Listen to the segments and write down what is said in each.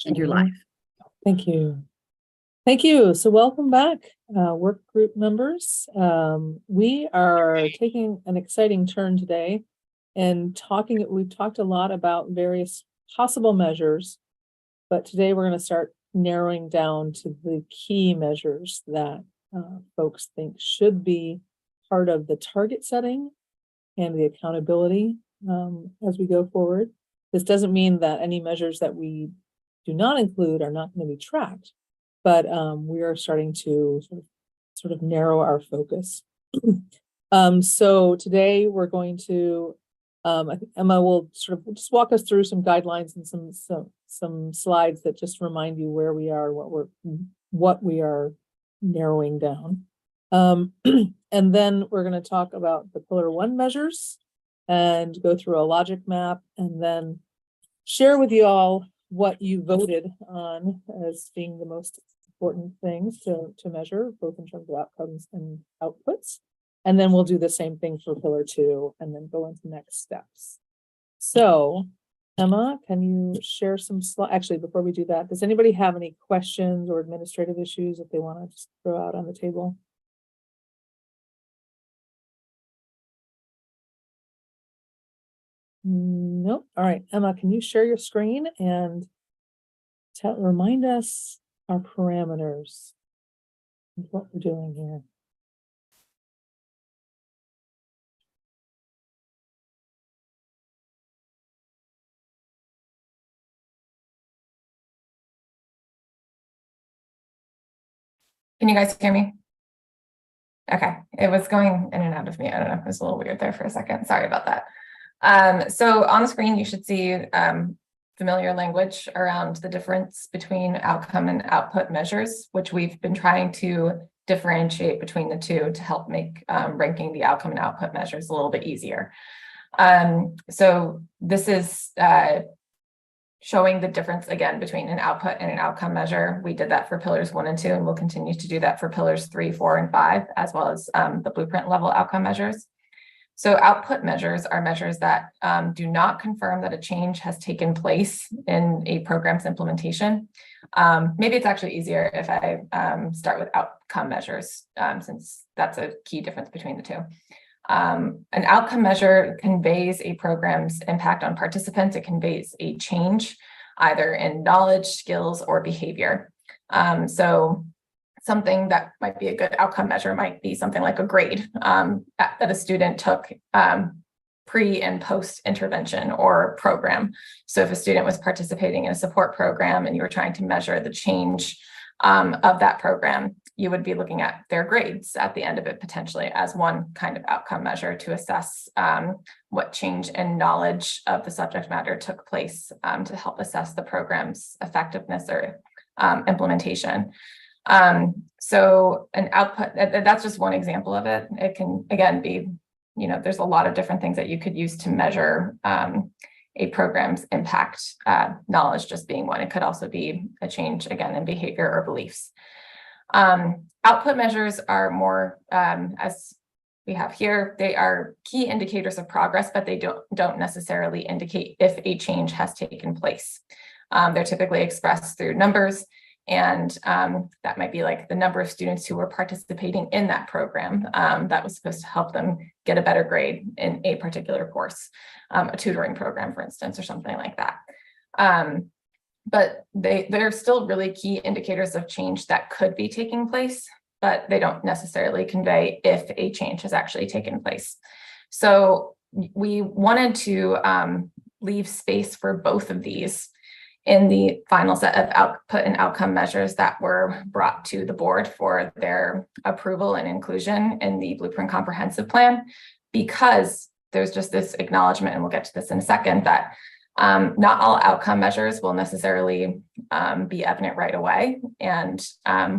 in your life. Thank you. Thank you. So welcome back, work group members. We are taking an exciting turn today and we've talked a lot about various possible measures, but today we're going to start narrowing down to the key measures that folks think should be part of the target setting and the accountability as we go forward. This doesn't mean that any measures that we do not include are not going to be tracked, but we are starting to sort of narrow our focus. So today we're going to, I think Emma will sort of just walk us through some guidelines and some slides that just remind you where we are, what we are narrowing down. And then we're going to talk about the Pillar 1 measures and go through a logic map, and then share with you all what you voted on as being the most important things to measure, both in terms of outcomes and outputs. And then we'll do the same thing for Pillar 2 and then go into next steps. So Emma, can you share some slides? Actually, before we do that, does anybody have any questions or administrative issues that they want to just throw out on the table? Nope. All right, Emma, can you share your screen and remind us our parameters and what we're doing here? Can you guys hear me? Okay, it was going in and out of me. I don't know, it was a little weird there for a second. Sorry about that. So on the screen, you should see familiar language around the difference between outcome and output measures, which we've been trying to differentiate between the two to help make ranking the outcome and output measures a little bit easier. So this is showing the difference again between an output and an outcome measure. We did that for pillars 1 and 2, and we'll continue to do that for pillars 3, 4, and 5, as well as the blueprint level outcome measures. So output measures are measures that do not confirm that a change has taken place in a program's implementation. Maybe it's actually easier if I start with outcome measures, since that's a key difference between the two. An outcome measure conveys a program's impact on participants. It conveys a change either in knowledge, skills, or behavior. So something that might be a good outcome measure might be something like a grade that a student took pre and post intervention or program. So if a student was participating in a support program and you were trying to measure the change of that program, you would be looking at their grades at the end of it potentially as one kind of outcome measure to assess what change in knowledge of the subject matter took place to help assess the program's effectiveness or implementation. So an output, that's just one example of it. It can, again, be, there's a lot of different things that you could use to measure a program's impact, knowledge just being one. It could also be a change, again, in behavior or beliefs. Output measures are more, as we have here, they are key indicators of progress, but they don't necessarily indicate if a change has taken place. They're typically expressed through numbers, and that might be like the number of students who were participating in that program that was supposed to help them get a better grade in a particular course, a tutoring program, for instance, or something like that. But they're still really key indicators of change that could be taking place, but they don't necessarily convey if a change has actually taken place. So we wanted to leave space for both of these in the final set of output and outcome measures that were brought to the board for their approval and inclusion in the Blueprint Comprehensive Plan, because there's just this acknowledgement, and we'll get to this in a second, that not all outcome measures will necessarily be evident right away. And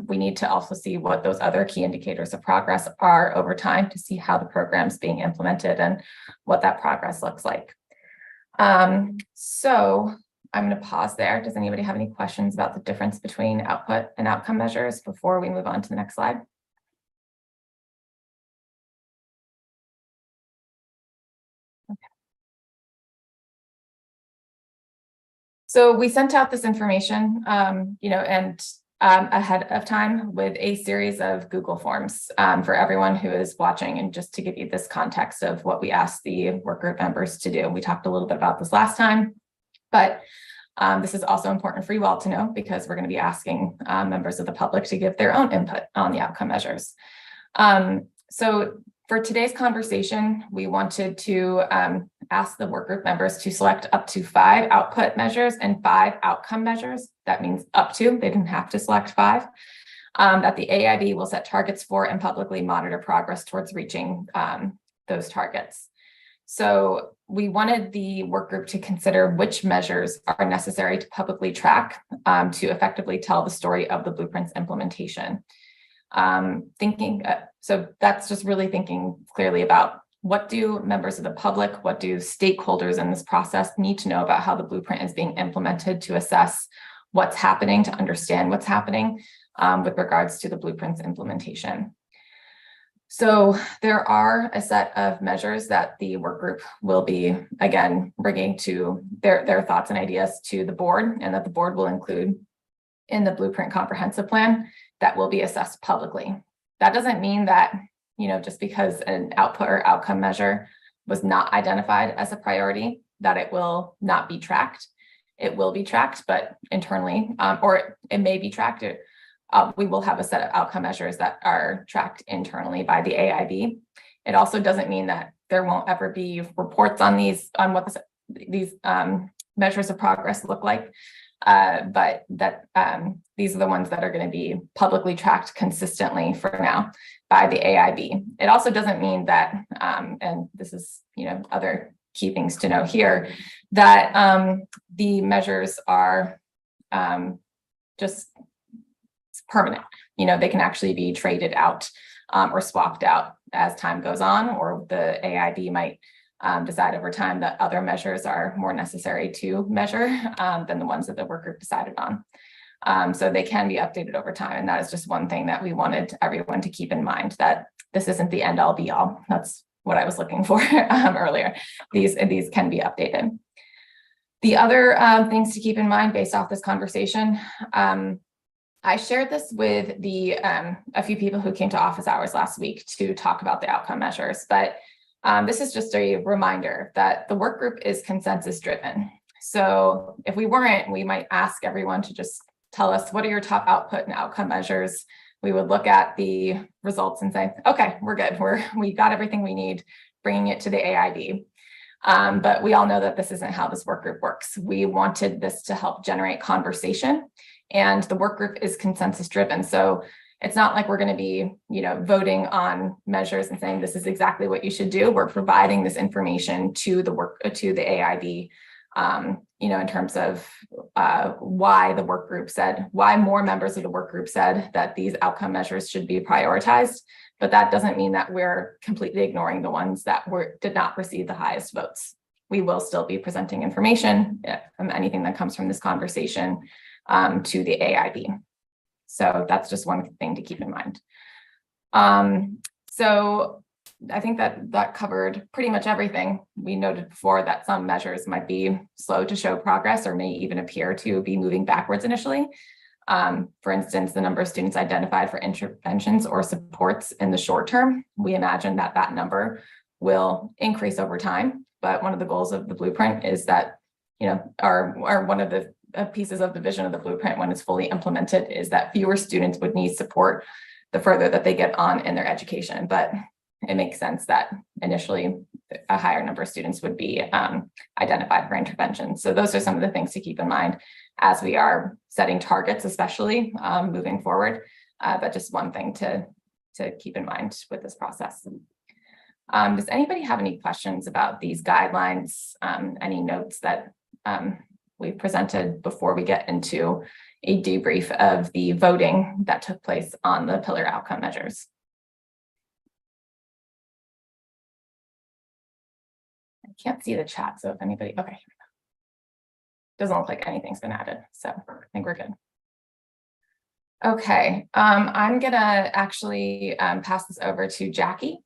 we need to also see what those other key indicators of progress are over time to see how the program's being implemented and what that progress looks like. So I'm going to pause there. Does anybody have any questions about the difference between output and outcome measures before we move on to the next slide? So we sent out this information, ahead of time with a series of Google Forms for everyone who is watching. And just to give you this context of what we asked the work group members to do. We talked a little bit about this last time, but this is also important for you all to know because we're going to be asking members of the public to give their own input on the outcome measures. So for today's conversation, we wanted to ask the work group members to select up to 5 output measures and 5 outcome measures. That means up to, they didn't have to select 5, that the AIB will set targets for and publicly monitor progress towards reaching those targets. So we wanted the work group to consider which measures are necessary to publicly track to effectively tell the story of the blueprint's implementation. So that's just really thinking clearly about what do members of the public, what do stakeholders in this process need to know about how the blueprint is being implemented to assess what's happening, to understand what's happening with regards to the blueprint's implementation. So there are a set of measures that the work group will be, again, bringing to their thoughts and ideas to the board, and that the board will include in the blueprint comprehensive plan that will be assessed publicly. That doesn't mean that, just because an output or outcome measure was not identified as a priority, that it will not be tracked. It will be tracked, but internally, or it may be tracked. We will have a set of outcome measures that are tracked internally by the AIB. It also doesn't mean that there won't ever be reports on what these measures of progress look like. But that these are the ones that are going to be publicly tracked consistently for now by the AIB. It also doesn't mean that, and this is, other key things to know here, that the measures are just permanent. They can actually be traded out or swapped out as time goes on, or the AIB might decide over time that other measures are more necessary to measure than the ones that the work group decided on. So they can be updated over time. And that is just one thing that we wanted everyone to keep in mind, that this isn't the end all be all. That's what I was looking for earlier. These can be updated. The other things to keep in mind based off this conversation, I shared this with a few people who came to office hours last week to talk about the outcome measures, but this is just a reminder that the work group is consensus driven. So if we weren't, we might ask everyone to just tell us, what are your top output and outcome measures? We would look at the results and say, okay, we're good. We got everything we need, bringing it to the AIB. But we all know that this isn't how this work group works. We wanted this to help generate conversation, and the work group is consensus driven. So it's not like we're going to be, voting on measures and saying this is exactly what you should do. We're providing this information to the AIB, in terms of why the work group said, why more members of the work group said that these outcome measures should be prioritized. But that doesn't mean that we're completely ignoring the ones that did not receive the highest votes. We will still be presenting information from anything that comes from this conversation to the AIB. So that's just one thing to keep in mind. So I think that covered pretty much everything. We noted before that some measures might be slow to show progress or may even appear to be moving backwards initially. For instance, the number of students identified for interventions or supports in the short term, we imagine that number will increase over time. But one of the goals of the blueprint is that, or one of the pieces of the vision of the blueprint when it's fully implemented is that fewer students would need support the further that they get on in their education. But it makes sense that initially a higher number of students would be identified for intervention. So those are some of the things to keep in mind as we are setting targets, especially moving forward. But just one thing to keep in mind with this process. Does anybody have any questions about these guidelines? Any notes that we presented before we get into a debrief of the voting that took place on the pillar outcome measures? I can't see the chat, so if anybody, okay. Doesn't look like anything's been added, so I think we're good. Okay, I'm gonna actually pass this over to Jackie.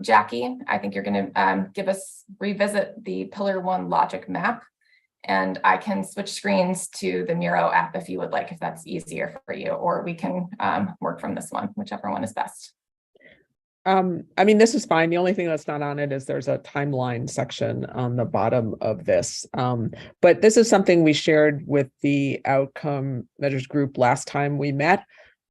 Jackie, I think you're gonna revisit the Pillar 1 logic map And I can switch screens to the Miro app if you would like, if that's easier for you, or we can work from this one, whichever one is best. I mean, this is fine. The only thing that's not on it is there's a timeline section on the bottom of this. But this is something we shared with the outcome measures group last time we met.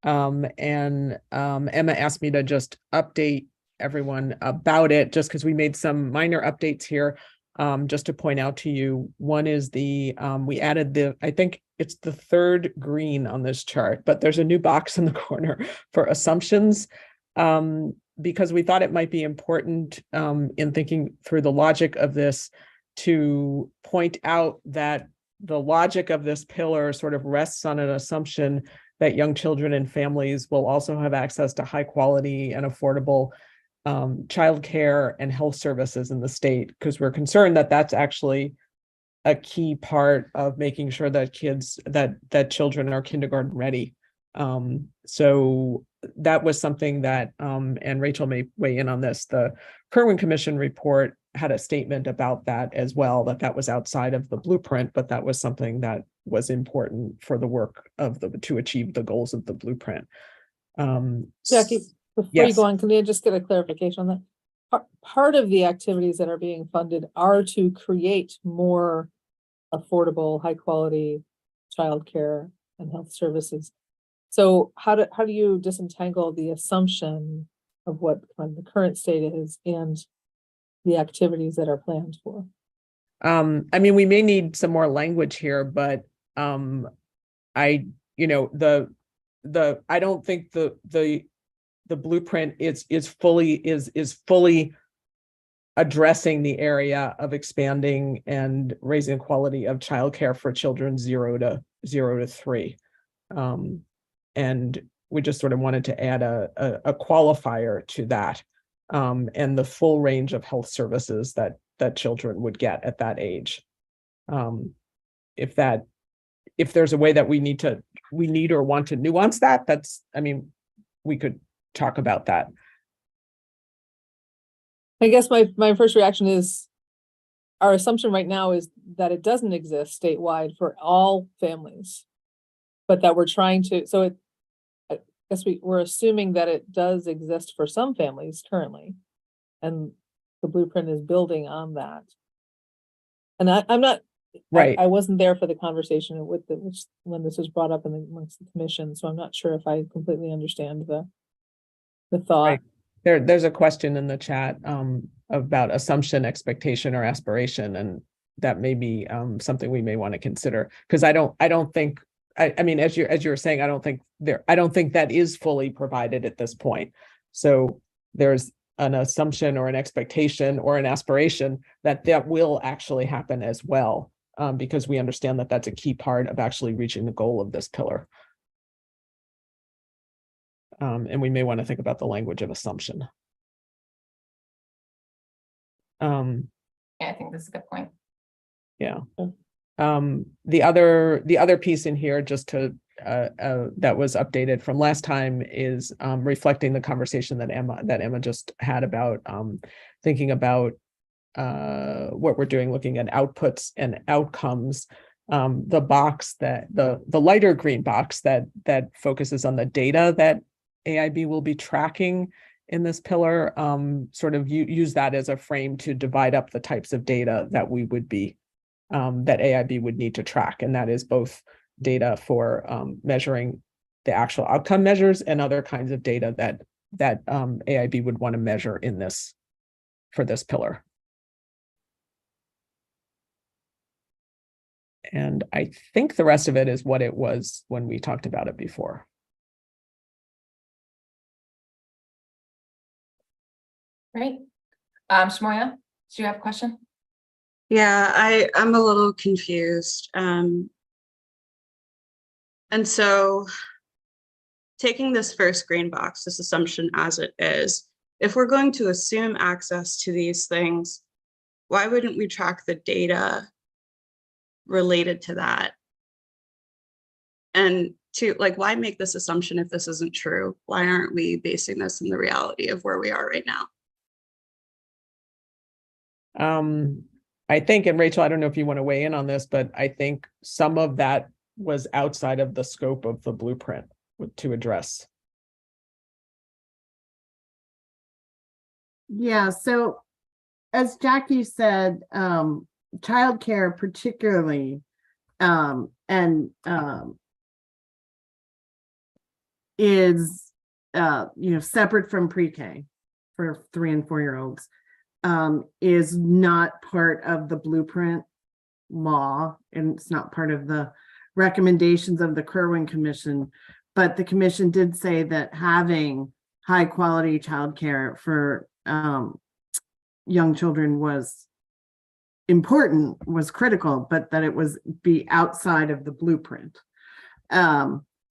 Emma asked me to just update everyone about it, just because we made some minor updates here. Just to point out to you, one is we added I think it's the third green on this chart, but there's a new box in the corner for assumptions. Because we thought it might be important in thinking through the logic of this to point out that the logic of this pillar sort of rests on an assumption that young children and families will also have access to high quality and affordable childcare and health services in the state, because we're concerned that that's actually a key part of making sure that children are kindergarten ready. So that was something that, and Rachel may weigh in on this, the Kerwin Commission report had a statement about that as well, that was outside of the blueprint, but that was something that was important for the work of to achieve the goals of the blueprint. Jackie, before you yes. go on, can you just get a clarification on that? Part of the activities that are being funded are to create more affordable, high quality childcare and health services. So how do you disentangle the assumption of what kind of the current state is and the activities that are planned for? I mean, we may need some more language here, but I don't think the blueprint is fully addressing the area of expanding and raising quality of childcare for children 0 to 3. And we just sort of wanted to add a qualifier to that, and the full range of health services that children would get at that age. If there's a way that we need or want to nuance that, we could talk about that. I guess my first reaction is our assumption right now is that it doesn't exist statewide for all families, but that we're trying to, I guess we're assuming that it does exist for some families currently, and the blueprint is building on that. And I'm not right. I wasn't there for the conversation when this was brought up amongst the commission, so I'm not sure if I completely understand the thought. Right. There's a question in the chat about assumption, expectation, or aspiration, and that may be something we may want to consider, because I don't think. I mean, as you were saying, I don't think that is fully provided at this point. So there's an assumption or an expectation or an aspiration that will actually happen as well, because we understand that that's a key part of actually reaching the goal of this pillar. And we may want to think about the language of assumption. Yeah, I think this is a good point. Yeah. The other piece in here, just to that was updated from last time, is reflecting the conversation that Emma just had about thinking about what we're doing, looking at outputs and outcomes. The box the lighter green box that focuses on the data that AIB will be tracking in this pillar, sort of use that as a frame to divide up the types of data that we would be that AIB would need to track, and that is both data for measuring the actual outcome measures and other kinds of data that AIB would want to measure for this pillar. And I think the rest of it is what it was when we talked about it before. Great. Shmoya, do you have a question? Yeah, I'm a little confused. And so taking this first green box, this assumption as it is, if we're going to assume access to these things, why wouldn't we track the data related to that? And why make this assumption if this isn't true? Why aren't we basing this in the reality of where we are right now? I think, and Rachel, I don't know if you want to weigh in on this, but I think some of that was outside of the scope of the blueprint to address. Yeah, so as Jackie said, childcare particularly, and is separate from pre-K for 3 and 4-year-olds, is not part of the blueprint law, and it's not part of the recommendations of the Kerwin Commission. But the commission did say that having high quality childcare for young children was important, was critical, but that it was be outside of the blueprint.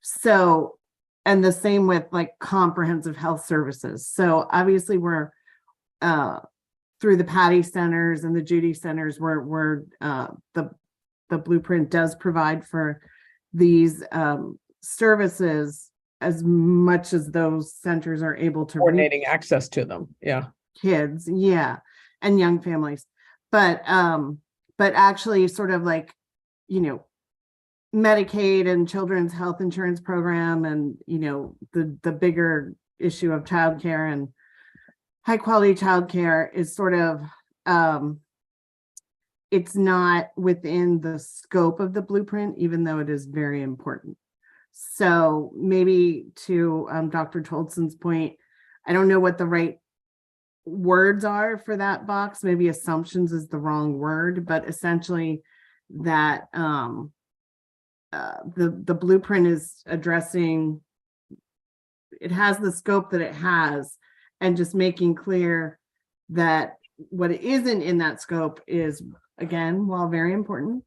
So, and the same with like comprehensive health services. So obviously we're through the Patty centers and the Judy centers where the blueprint does provide for these services as much as those centers are able to reach Coordinating access to them. Yeah. kids, yeah, and young families. But actually sort of like, Medicaid and children's health insurance program, and the bigger issue of childcare and high quality childcare is sort of it's not within the scope of the blueprint, even though it is very important. So maybe to Dr. Tolson's point, I don't know what the right words are for that box. Maybe assumptions is the wrong word, but essentially that the blueprint is addressing, it has the scope that it has, and just making clear that what isn't in that scope is, again, while very important,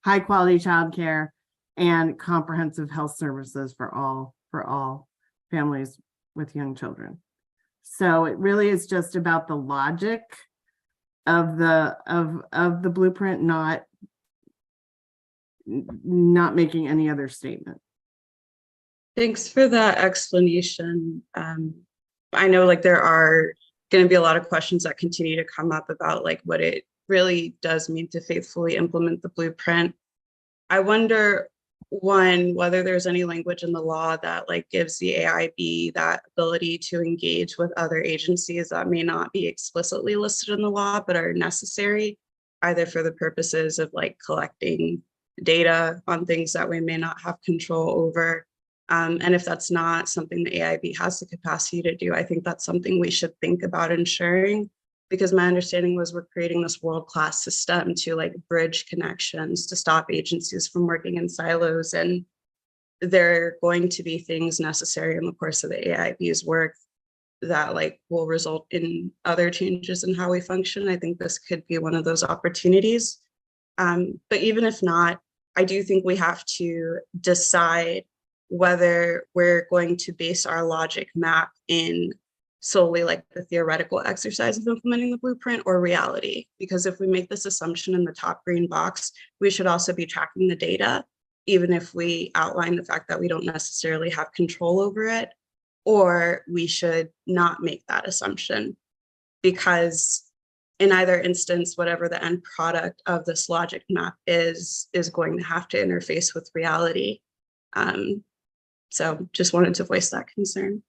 high quality childcare and comprehensive health services for all families with young children. So it really is just about the logic of the blueprint, not making any other statement. Thanks for that explanation. I know like there are going to be a lot of questions that continue to come up about like what it really does mean to faithfully implement the blueprint. I wonder, one, whether there's any language in the law that like gives the AIB that ability to engage with other agencies that may not be explicitly listed in the law, but are necessary either for the purposes of like collecting data on things that we may not have control over. And if that's not something the AIB has the capacity to do, I think that's something we should think about ensuring, because my understanding was we're creating this world-class system to like bridge connections to stop agencies from working in silos. And there are going to be things necessary in the course of the AIB's work that like will result in other changes in how we function. I think this could be one of those opportunities. But even if not, I do think we have to decide whether we're going to base our logic map in solely like the theoretical exercise of implementing the blueprint or reality. Because if we make this assumption in the top green box, we should also be tracking the data, even if we outline the fact that we don't necessarily have control over it, or we should not make that assumption, because in either instance, whatever the end product of this logic map is going to have to interface with reality. So just wanted to voice that concern.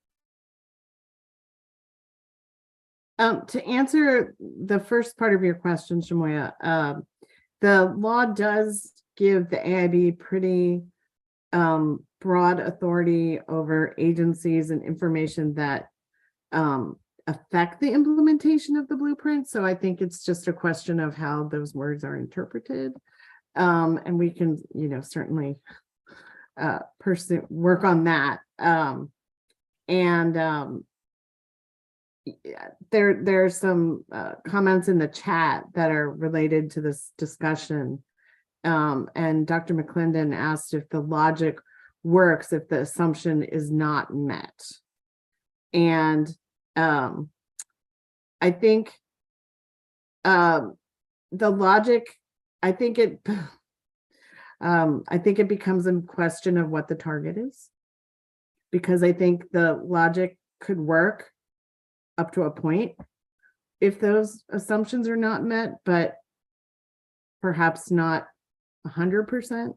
To answer the first part of your question, Shamoya, the law does give the AIB pretty broad authority over agencies and information that affect the implementation of the blueprint. So I think it's just a question of how those words are interpreted. And we can, certainly work on that. There's some comments in the chat that are related to this discussion. And Dr. McClendon asked if the logic works if the assumption is not met. And I think the logic, I think it becomes a question of what the target is, because I think the logic could work up to a point if those assumptions are not met, but perhaps not 100%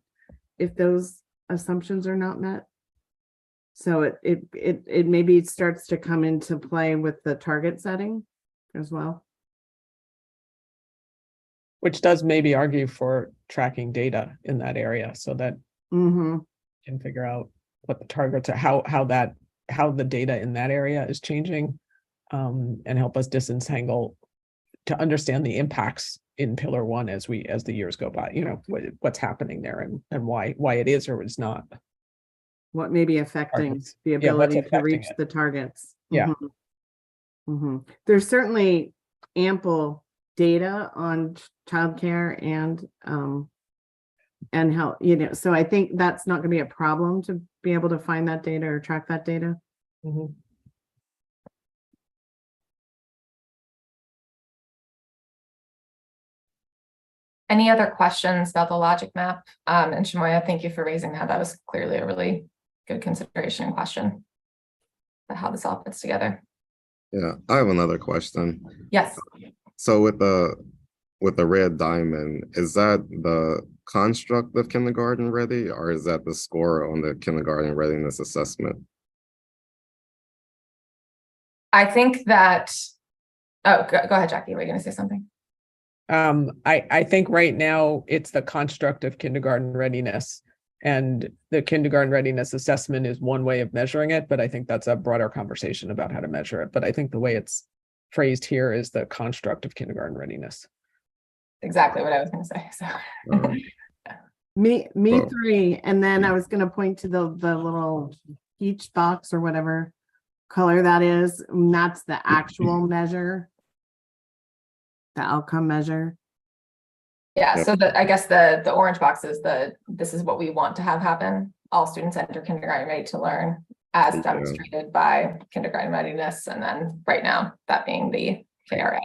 if those assumptions are not met. So it maybe starts to come into play with the target setting as well. Which does maybe argue for tracking data in that area so that Mm-hmm. can figure out what the targets are, how the data in that area is changing, and help us disentangle to understand the impacts in pillar one as the years go by, what's happening there and why it is or is not. What may be affecting Targets. the Yeah, what's ability to affecting reach it. the targets. Yeah. Mhm. Mhm. There's certainly ample data on childcare and how, so I think that's not gonna be a problem to be able to find that data or track that data. Mhm. Any other questions about the logic map? And Shamoya, thank you for raising that. That was clearly a really good consideration and question about how this all fits together. Yeah, I have another question. Yes. So with the red diamond, is that the construct of kindergarten ready, or is that the score on the kindergarten readiness assessment? I think that, oh, go ahead, Jackie. Were you going to say something? I think right now it's the construct of kindergarten readiness, and the kindergarten readiness assessment is one way of measuring it, but I think that's a broader conversation about how to measure it. But I think the way it's phrased here is the construct of kindergarten readiness. Exactly what I was going to say. So. Me Oh. three, and then I was gonna point to the little peach box or whatever color that is, and that's the actual measure. The outcome measure. Yeah, Yep. so I guess the orange box is this is what we want to have happen. All students enter kindergarten ready to learn as Yeah. demonstrated by kindergarten readiness. And then right now, that being the KRA.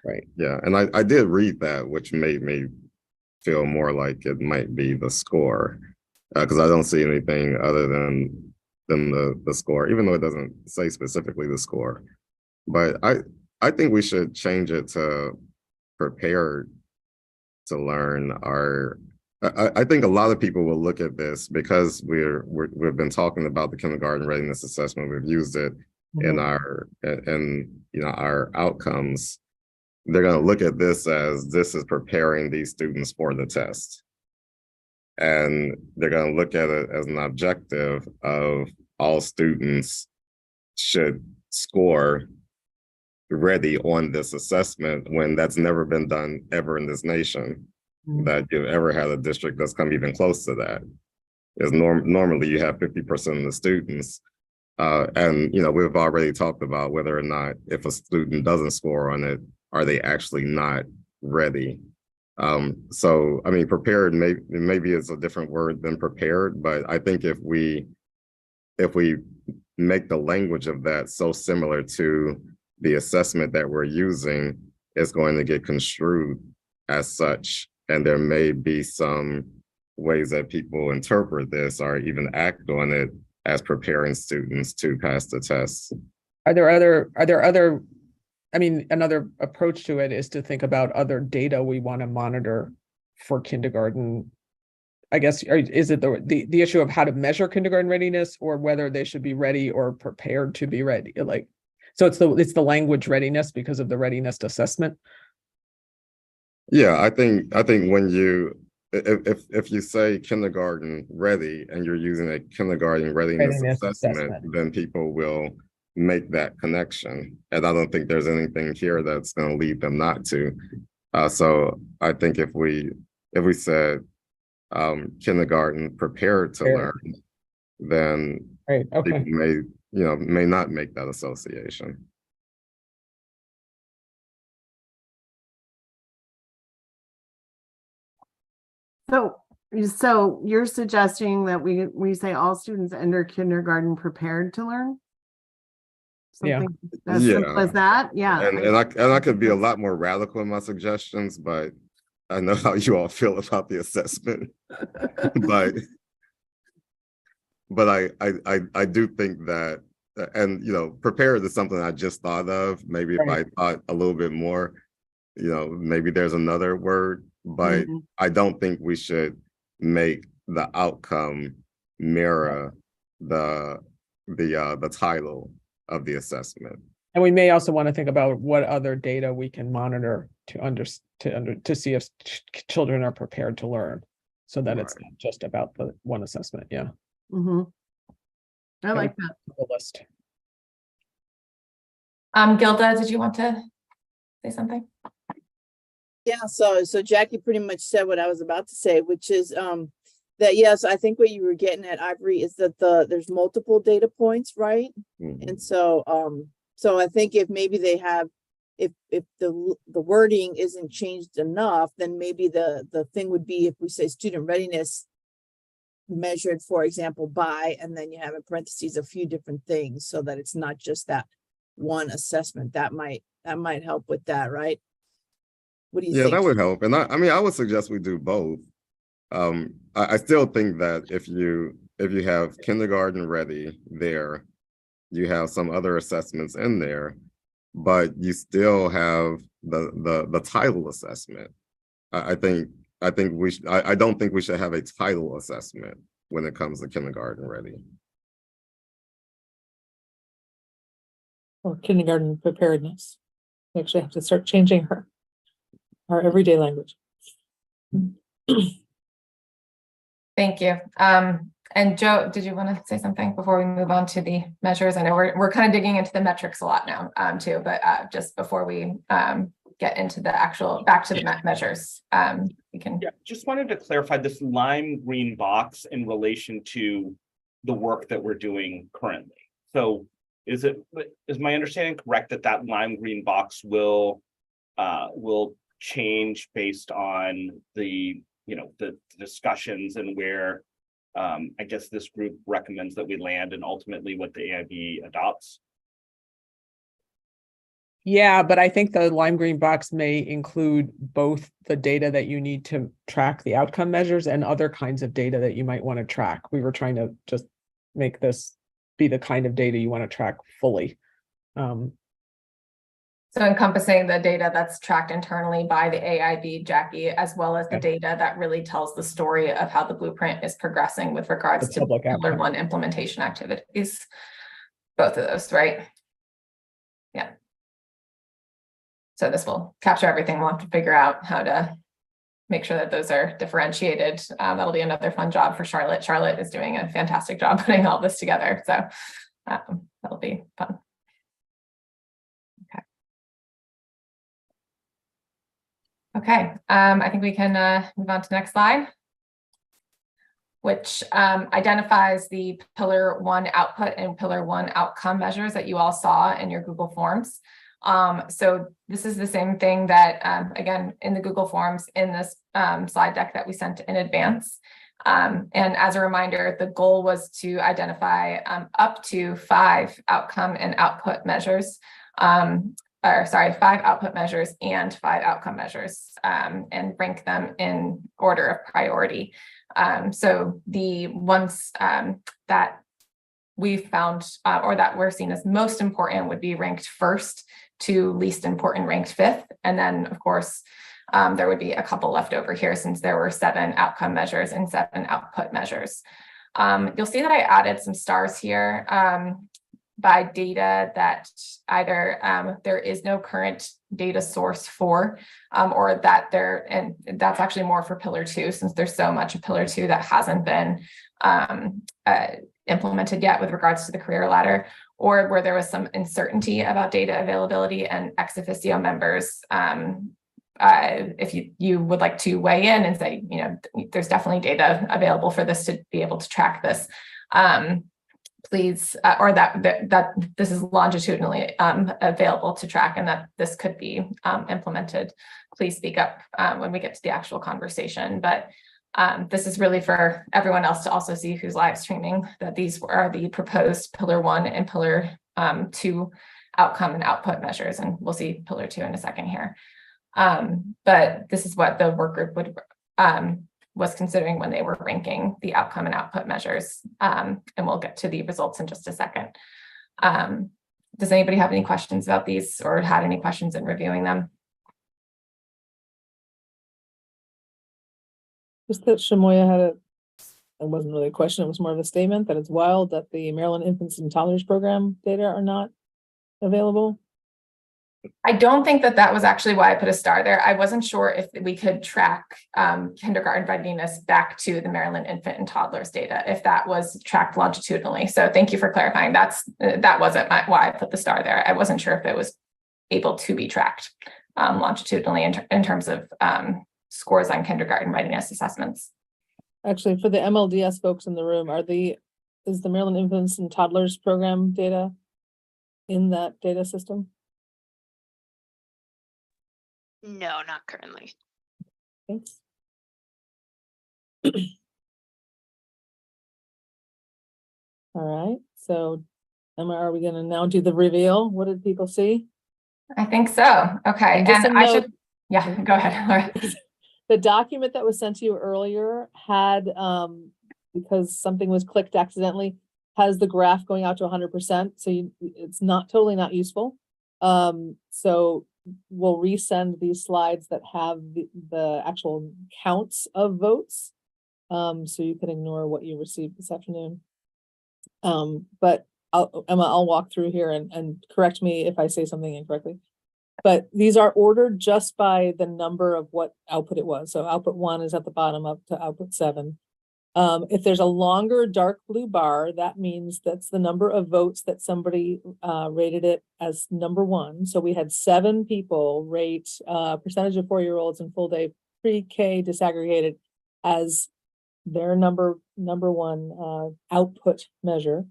Right. Yeah, and I did read that, which made me feel more like it might be the score, because I don't see anything other than the score, even though it doesn't say specifically the score. But I think we should change it to prepared to learn. I think a lot of people will look at this because we've been talking about the kindergarten readiness assessment. We've used it in our outcomes. They're going to look at this as this is preparing these students for the test. And they're going to look at it as an objective of all students should score ready on this assessment, when that's never been done ever in this nation. That you've ever had a district that's come even close to that. Is normally you have 50% of the students. And we've already talked about whether or not if a student doesn't score on it, are they actually not ready? So I mean, prepared maybe is a different word than prepared, but I think if we make the language of that so similar to the assessment that we're using, it's going to get construed as such, and there may be some ways that people interpret this or even act on it as preparing students to pass the tests. Are there other, I mean, another approach to it is to think about other data we want to monitor for kindergarten. I guess, is it the issue of how to measure kindergarten readiness, or whether they should be ready or prepared to be ready? Like, so it's the language readiness because of the readiness assessment. Yeah, I think when if you say kindergarten ready and you're using a kindergarten readiness assessment, then people will make that connection. And I don't think there's anything here that's going to lead them not to. So I think if we said kindergarten prepared to learn, then Right. Okay. people may not make that association. So you're suggesting that we say all students enter kindergarten prepared to learn? Something as simple as that? Yeah. And I could be a lot more radical in my suggestions, but I know how you all feel about the assessment. but I do think that, and prepared is something I just thought of. Maybe if I thought a little bit more, maybe there's another word, but Mhm. I don't think we should make the outcome mirror the title of the assessment. And we may also want to think about what other data we can monitor to see if children are prepared to learn, so that it's Right. not just about the one assessment. Yeah. Mhm. I And we like that. the list. Gilda, did you want to say something? Yeah, so Jackie pretty much said what I was about to say, which is that yes, I think what you were getting at, Ivory, is that there's multiple data points, right? Mhm. And so I think if maybe they have, if the wording isn't changed enough, then maybe the thing would be if we say student readiness measured, for example, by, and then you have in parentheses a few different things, so that it's not just that one assessment. That might help with that, right? What do you Yeah, think? that would help. And I mean, I would suggest we do both. I still think that if you have kindergarten ready there, you have some other assessments in there, but you still have the title assessment. I think I don't think we should have a title assessment when it comes to kindergarten ready. Or kindergarten preparedness. We actually have to start changing our everyday language. Thank you. And Joe, did you want to say something before we move on to the measures? I know we're kind of digging into the metrics a lot now, too, but just before we get into the actual back to the measures, we can. Yeah, just wanted to clarify this lime green box in relation to the work that we're doing currently. So is my understanding correct that lime green box will change based on the discussions and where I guess this group recommends that we land and ultimately what the AIB adopts? Yeah, but I think the lime green box may include both the data that you need to track the outcome measures and other kinds of data that you might want to track. We were trying to just make this be the kind of data you want to track fully. So encompassing the data that's tracked internally by the AIB, Jackie, as well as the data that really tells the story of how the blueprint is progressing with regards to Pillar 1 implementation activities. Both of those, right? Yeah. So this will capture everything. We'll have to figure out how to make sure that those are differentiated. That'll be another fun job for Charlotte. Charlotte is doing a fantastic job putting all this together. So that'll be fun. Okay, I think we can move on to the next slide, which identifies the Pillar 1 output and Pillar 1 outcome measures that you all saw in your Google Forms. So this is the same thing that, again, in the Google Forms in this slide deck that we sent in advance. And as a reminder, the goal was to identify up to 5 outcome and output measures. 5 output measures and 5 outcome measures, and rank them in order of priority. So the ones that we found or that we're seen as most important would be ranked first to least important ranked 5th. And then, of course, there would be a couple left over here since there were 7 outcome measures and 7 output measures. You'll see that I added some stars here by data that either there is no current data source for, or that there, and that's actually more for Pillar 2, since there's so much of Pillar 2 that hasn't been implemented yet with regards to the career ladder, or where there was some uncertainty about data availability and ex officio members. If you would like to weigh in and say, there's definitely data available for this to be able to track this, please, or that this is longitudinally available to track and that this could be implemented, please speak up when we get to the actual conversation. But this is really for everyone else to also see who's live streaming, that these are the proposed Pillar 1 and Pillar 2 outcome and output measures. And we'll see Pillar 2 in a second here. But this is what the work group was considering when they were ranking the outcome and output measures. And we'll get to the results in just a second. Does anybody have any questions about these or had any questions in reviewing them? Just that Shamoya had it wasn't really a question, it was more of a statement that it's wild that the Maryland Infants and Toddlers Program data are not available. I don't think that that was actually why I put a star there. I wasn't sure if we could track kindergarten readiness back to the Maryland Infant and Toddlers data, if that was tracked longitudinally. So thank you for clarifying. That wasn't why I put the star there. I wasn't sure if it was able to be tracked longitudinally in terms of scores on kindergarten readiness assessments. Actually, for the MLDS folks in the room, is the Maryland Infants and Toddlers Program data in that data system? No, not currently. Thanks. All right, so Emma, are we going to now do the reveal? What did people see? I think so. Okay, And just a I note- should, yeah, go ahead, Laura. The document that was sent to you earlier had, because something was clicked accidentally, has the graph going out to 100%. So it's not totally not useful. So we'll resend these slides that have the actual counts of votes. So you can ignore what you received this afternoon. But Emma, I'll walk through here and correct me if I say something incorrectly. But these are ordered just by the number of what output it was. So output 1 is at the bottom up to output 7. If there's a longer dark blue bar, that means that's the number of votes that somebody rated it as number 1. So we had 7 people rate percentage of 4-year-olds in full day pre-K disaggregated as their number 1 output measure,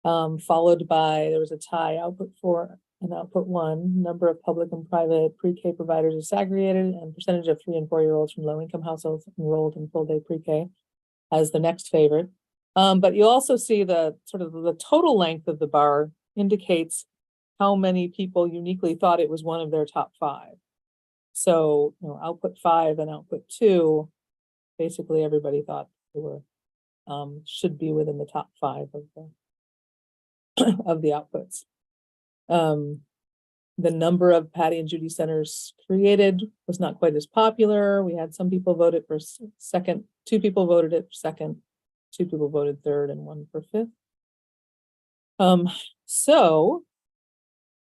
followed by, there was a tie, output 4 and output 1, number of public and private pre-K providers disaggregated, and percentage of 3 and 4-year-olds from low-income households enrolled in full day pre-K as the next favorite. But you also see the sort of the total length of the bar indicates how many people uniquely thought it was one of their top 5. So, output 5 and output 2, basically everybody thought they were should be within the top 5 of the of the outputs. The number of Patty and Judy centers created was not quite as popular. We had some people voted for second, 2 people voted it for second, 2 people voted third, and 1 for fifth. So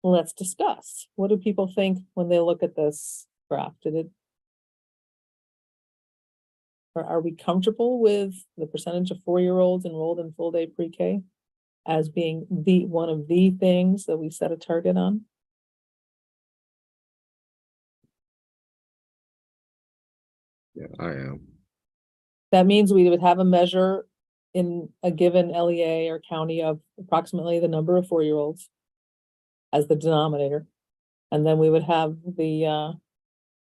let's discuss. What do people think when they look at this graph? Or are we comfortable with the percentage of 4-year-olds enrolled in full day pre-K as being one of the things that we set a target on? Yeah, I am. That means we would have a measure in a given LEA or county of approximately the number of 4-year-olds as the denominator. And then we would have the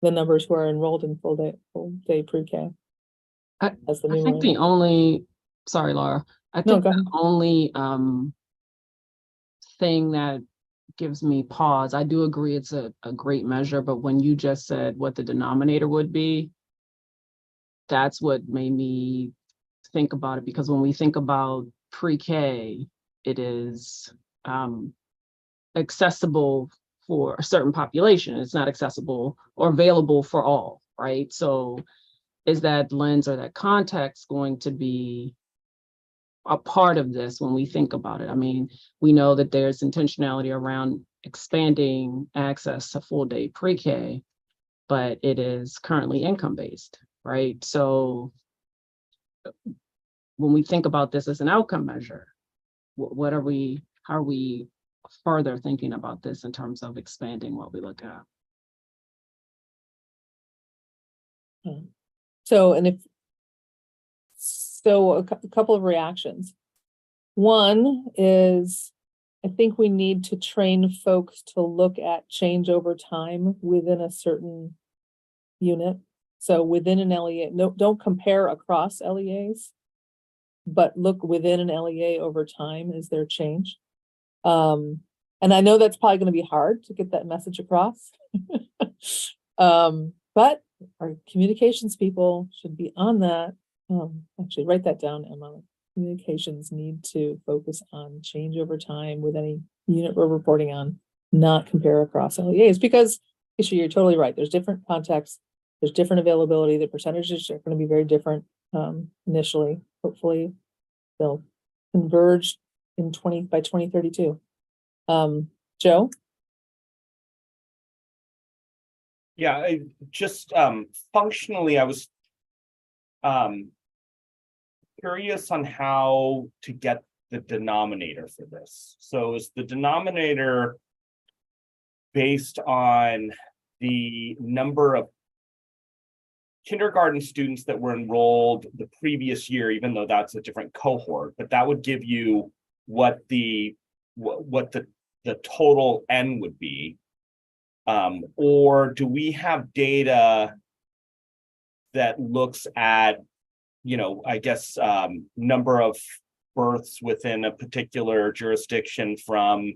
numbers who are enrolled in full day pre-K. As the I think numerator. the only, sorry, Laura, I No, think go the ahead. only thing that gives me pause, I do agree it's a great measure, but when you just said what the denominator would be, that's what made me think about it, because when we think about pre-K, it is accessible for a certain population. It's not accessible or available for all, right? So is that lens or that context going to be a part of this when we think about it? I mean, we know that there's intentionality around expanding access to full day pre-K, but it is currently income-based, right? So when we think about this as an outcome measure, how are we further thinking about this in terms of expanding what we look at? So, a couple of reactions. One is, I think we need to train folks to look at change over time within a certain unit. So within an LEA, don't compare across LEAs, but look within an LEA over time. Is there change? And I know that's probably going to be hard to get that message across. But our communications people should be on that. Actually, write that down, Emma. Communications need to focus on change over time with any unit we're reporting on, not compare across LEAs, because you're totally right. There's different contexts, There's different availability. The percentages are going to be very different initially. Hopefully, they'll converge by 2032. Joe? Yeah, just functionally, I was curious on how to get the denominator for this. So is the denominator based on the number of kindergarten students that were enrolled the previous year, even though that's a different cohort, but that would give you what the total N would be? Or do we have data that looks at, I guess, number of births within a particular jurisdiction from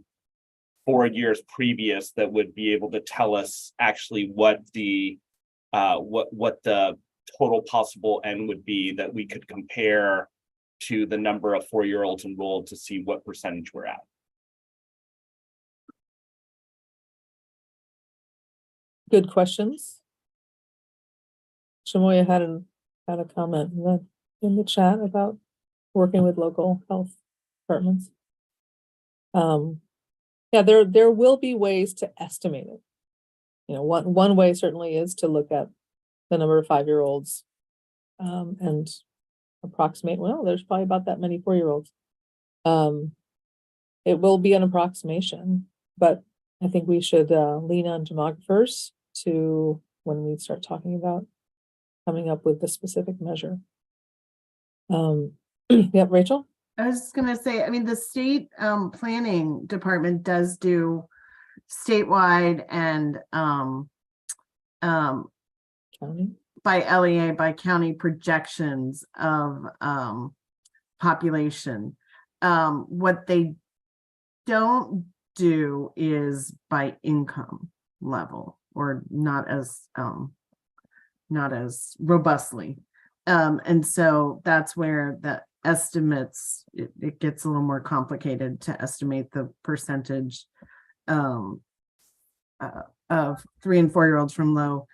4 years previous that would be able to tell us actually what the total possible N would be that we could compare to the number of 4-year-olds enrolled to see what percentage we're at? Good questions. Shamoya had a comment in the chat about working with local health departments. Yeah, there will be ways to estimate it. One way certainly is to look at the number of 5-year-olds and approximate, well, there's probably about that many 4-year-olds. It will be an approximation, but I think we should lean on demographers to when we start talking about coming up with the specific measure. Yeah, Rachel? I was just gonna say, I mean, the state planning department does do statewide and County? by LEA, by county projections of population. What they don't do is by income level, or not as robustly. And so that's where the estimates, it gets a little more complicated to estimate the percentage of 3 and 4-year-olds from low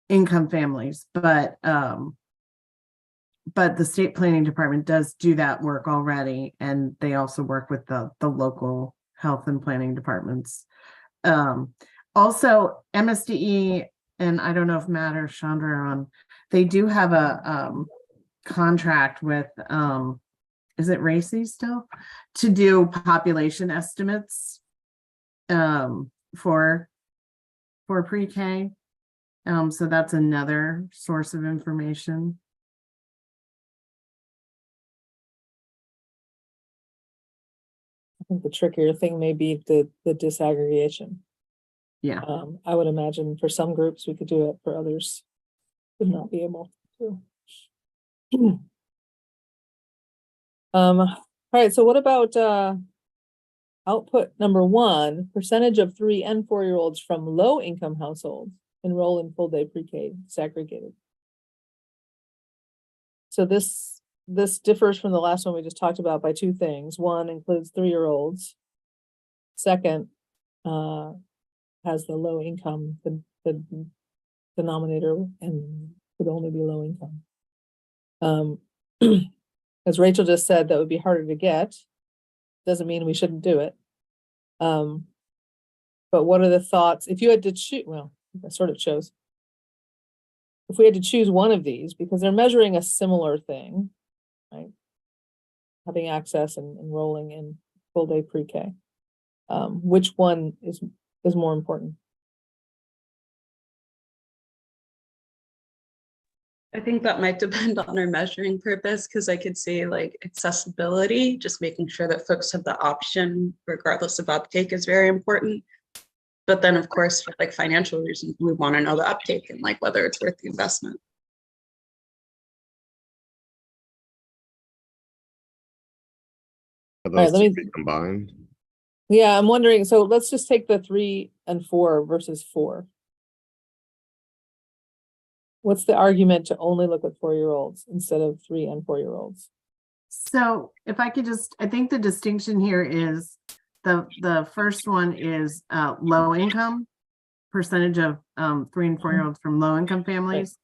income families, but the state planning department does do that work already, and they also work with the local health and planning departments. Also MSDE, and I don't know if Matt or Chandra are on, they do have a contract with is it RACI still, to do population estimates for pre-K. So that's another source of information. I think the trickier thing may be the disaggregation. Yeah. I would imagine for some groups we could do it, for others would not be able to. All right, so what about output number 1, percentage of 3 and 4-year-olds from low income households enroll in full day pre-K segregated? So this differs from the last one we just talked about by 2 things. One includes 3-year-olds. Second, has the low income, the denominator, and would only be low income. As Rachel just said, that would be harder to get. Doesn't mean we shouldn't do it. But what are the thoughts? If you had to choose, well, I sort of chose. If we had to choose one of these, because they're measuring a similar thing, right? Having access and enrolling in full day pre-K. Which one is more important? I think that might depend on our measuring purpose, because I could see like accessibility, just making sure that folks have the option regardless of uptake is very important. But then of course, for like financial reasons, we want to know the uptake and like whether it's worth the investment. Are All right, those two be combined? Yeah, I'm wondering, so let's just take the 3 and 4 versus 4. What's the argument to only look at 4-year-olds instead of 3 and 4-year-olds? So if I could just, I think the distinction here is the first one is low income percentage of 3 and 4-year-olds from low-income families,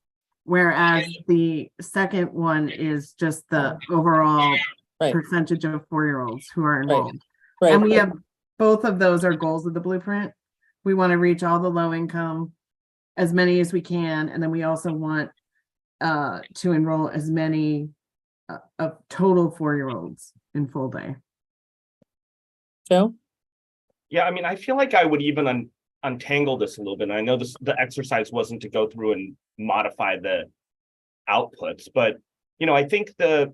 whereas the second one is just the overall Right. percentage of 4-year-olds who are enrolled. Right. And we have both of those are goals of the blueprint. We want to reach all the low income, as many as we can, and then we also want to enroll as many of total 4-year-olds in full day. Joe? Yeah, I mean, I feel like I would even untangle this a little bit. And I know the exercise wasn't to go through and modify the outputs, but I think the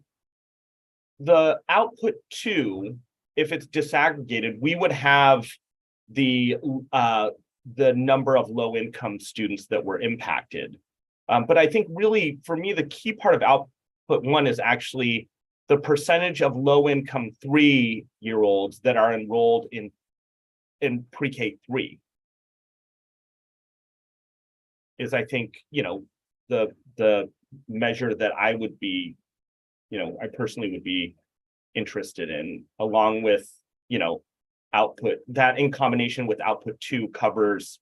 output 2, if it's disaggregated, we would have the number of low income students that were impacted. But I think really for me, the key part of output 1 is actually the percentage of low income 3-year-olds that are enrolled in pre-K 3 is, I think, the measure that I would be, I personally would be interested in, along with, output that in combination with output 2 covers,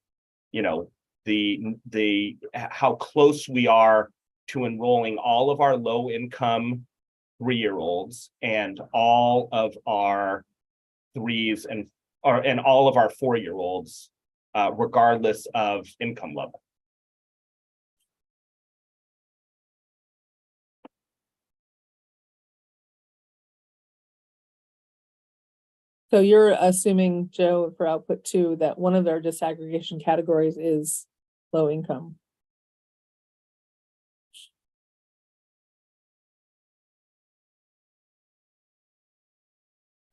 the how close we are to enrolling all of our low income 3-year-olds and all of our 3s and all of our 4-year-olds, regardless of income level. So you're assuming, Joe, for output 2, that one of their disaggregation categories is low income.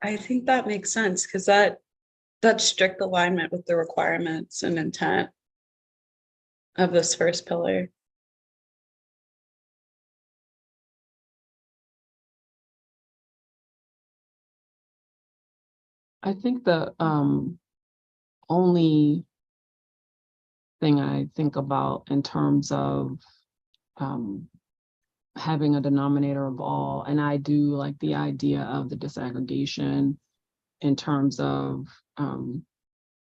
I think that makes sense because that's strict alignment with the requirements and intent of this first pillar. I think the only thing I think about in terms of having a denominator of all, and I do like the idea of the disaggregation in terms of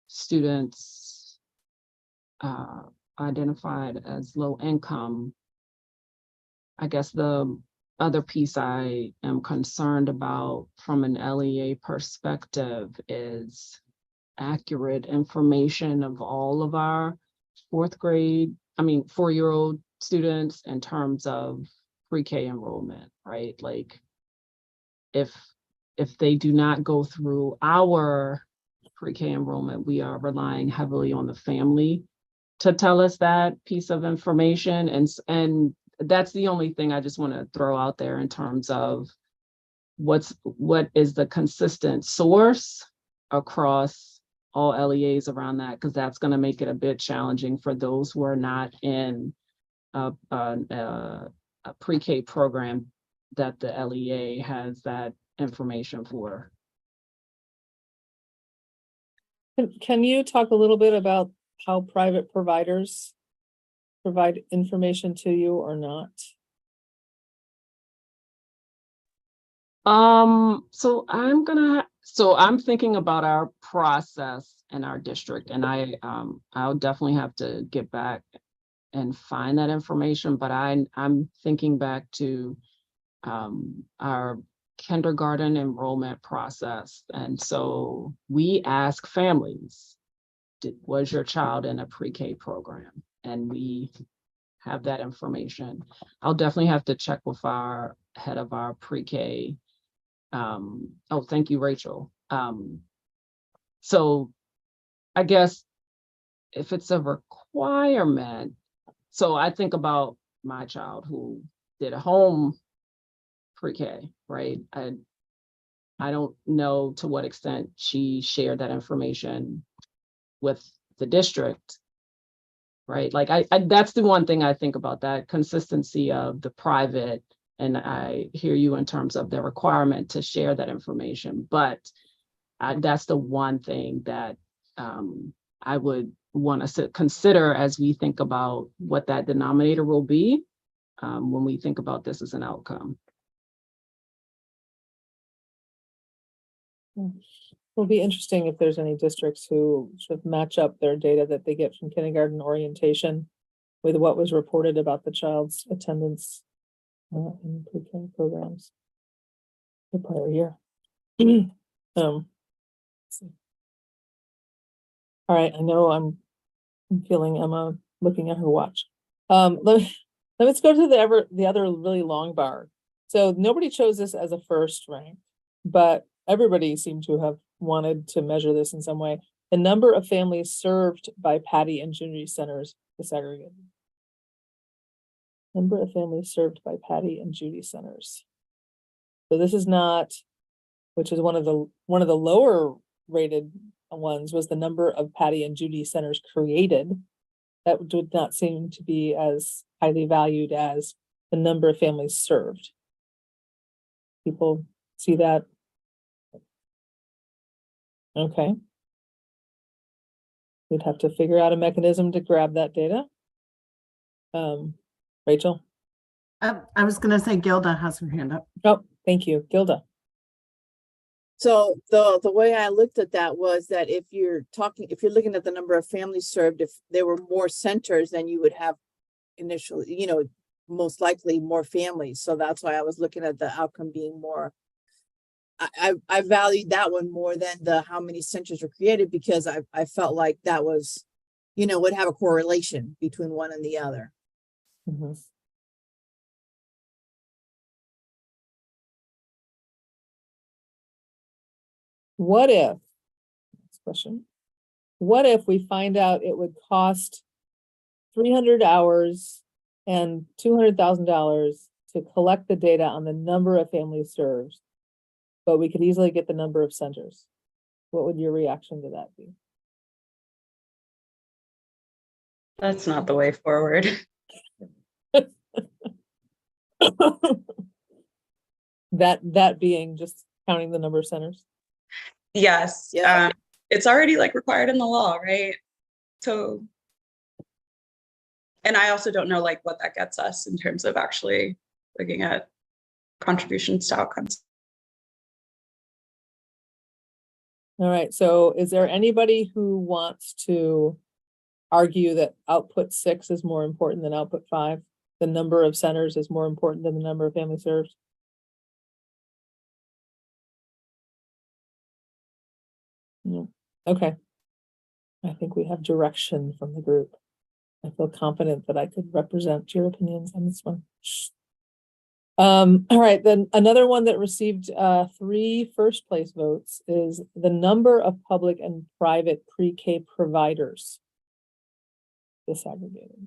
students identified as low income. I guess the other piece I am concerned about from an LEA perspective is accurate information of all of our 4-year-old students in terms of pre-K enrollment, right? Like if they do not go through our pre-K enrollment, we are relying heavily on the family to tell us that piece of information. And that's the only thing I just want to throw out there in terms of what is the consistent source across all LEAs around that, because that's going to make it a bit challenging for those who are not in a pre-K program that the LEA has that information for. Can you talk a little bit about how private providers provide information to you or not? So I'm thinking about our process in our district, and I'll definitely have to get back and find that information, but I'm thinking back to our kindergarten enrollment process. And so we ask families, was your child in a pre-K program? And we have that information. I'll definitely have to check with our head of our pre-K. Oh, thank you, Rachel. So I guess if it's a requirement, so I think about my child who did a home pre-K, right? I don't know to what extent she shared that information with the district, right? Like I that's the one thing I think about, that consistency of the private, and I hear you in terms of the requirement to share that information, but that's the one thing that I would want to consider as we think about what that denominator will be when we think about this as an outcome. Will be interesting if there's any districts who sort of match up their data that they get from kindergarten orientation with what was reported about the child's attendance in pre-K programs the prior year. Let's see. All right, I know I'm feeling Emma looking at her watch. Let's go to the other really long bar. So nobody chose this as a first rank, but everybody seemed to have wanted to measure this in some way. The number of families served by Patty and Judy centers disaggregated. Number of families served by Patty and Judy centers. So this is not, which is one of the lower rated ones, was the number of Patty and Judy centers created. That did not seem to be as highly valued as the number of families served. People see that? Okay. We'd have to figure out a mechanism to grab that data. Rachel? I was gonna say Gilda has her hand up. Oh, thank you, Gilda. So the way I looked at that was that if you're looking at the number of families served, if there were more centers, then you would have initially, most likely more families. So that's why I was looking at the outcome being more. I valued that one more than the how many centers were created, because I felt like that was, would have a correlation between one and the other. Mm-hmm. What if, next question, what if we find out it would cost 300 hours and $200,000 to collect the data on the number of families served, but we could easily get the number of centers? What would your reaction to that be? That's not the way forward. That being just counting the number of centers? Yes. Yeah. It's already required in the law, right? So, and I also don't know what that gets us in terms of actually looking at contributions to outcomes. All right, so is there anybody who wants to argue that output 6 is more important than output 5? The number of centers is more important than the number of families served? No. Okay. I think we have direction from the group. I feel confident that I could represent your opinions on this one. All right, then another one that received 3 first place votes is the number of public and private pre-K providers disaggregated.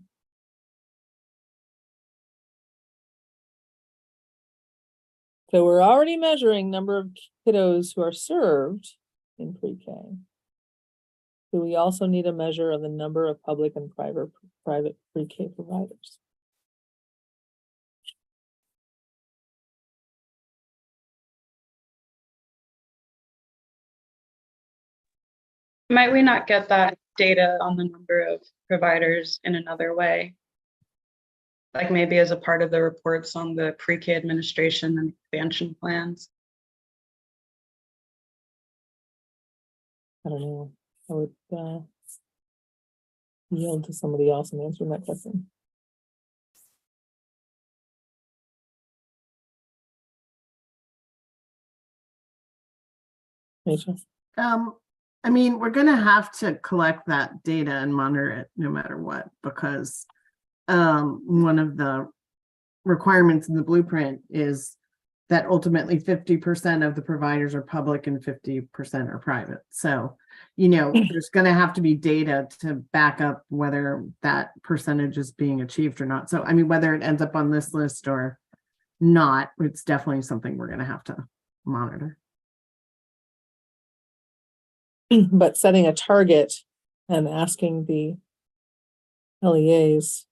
So we're already measuring number of kiddos who are served in pre-K. Do we also need a measure of the number of public and private pre-K providers? Might we not get that data on the number of providers in another way? Maybe as a part of the reports on the pre-K administration and expansion plans? I don't know. I would yield to somebody else in answering that question. Rachel? I mean, we're gonna have to collect that data and monitor it no matter what, because one of the requirements in the blueprint is that ultimately 50% of the providers are public and 50% are private. So, there's gonna have to be data to back up whether that percentage is being achieved or not. So, I mean, whether it ends up on this list or not, it's definitely something we're gonna have to monitor. But setting a target and asking the LEAs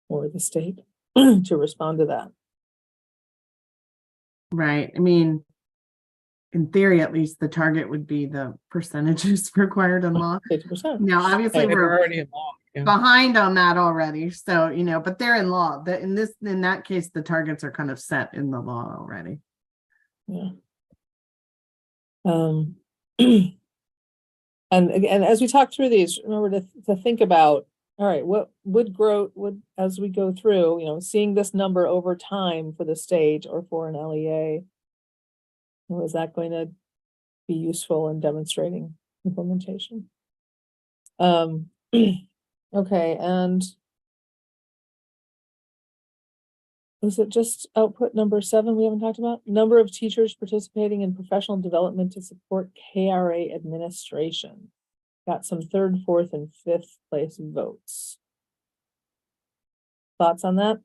or the state to respond to that. Right. I mean, in theory, at least the target would be the percentages required in law. 50%. Now, obviously, Hey, we're we're already in law. Yeah. behind on that already. So, but they're in law. In that case, the targets are kind of set in the law already. Yeah. Um, and again, as we talk through these, remember to think about, all right, what would grow, as we go through, seeing this number over time for the stage or for an LEA, is that going to be useful in demonstrating implementation? Okay, and is it just output number 7 we haven't talked about? Number of teachers participating in professional development to support KRA administration. Got some 3rd, 4th, and 5th place votes. Thoughts on that?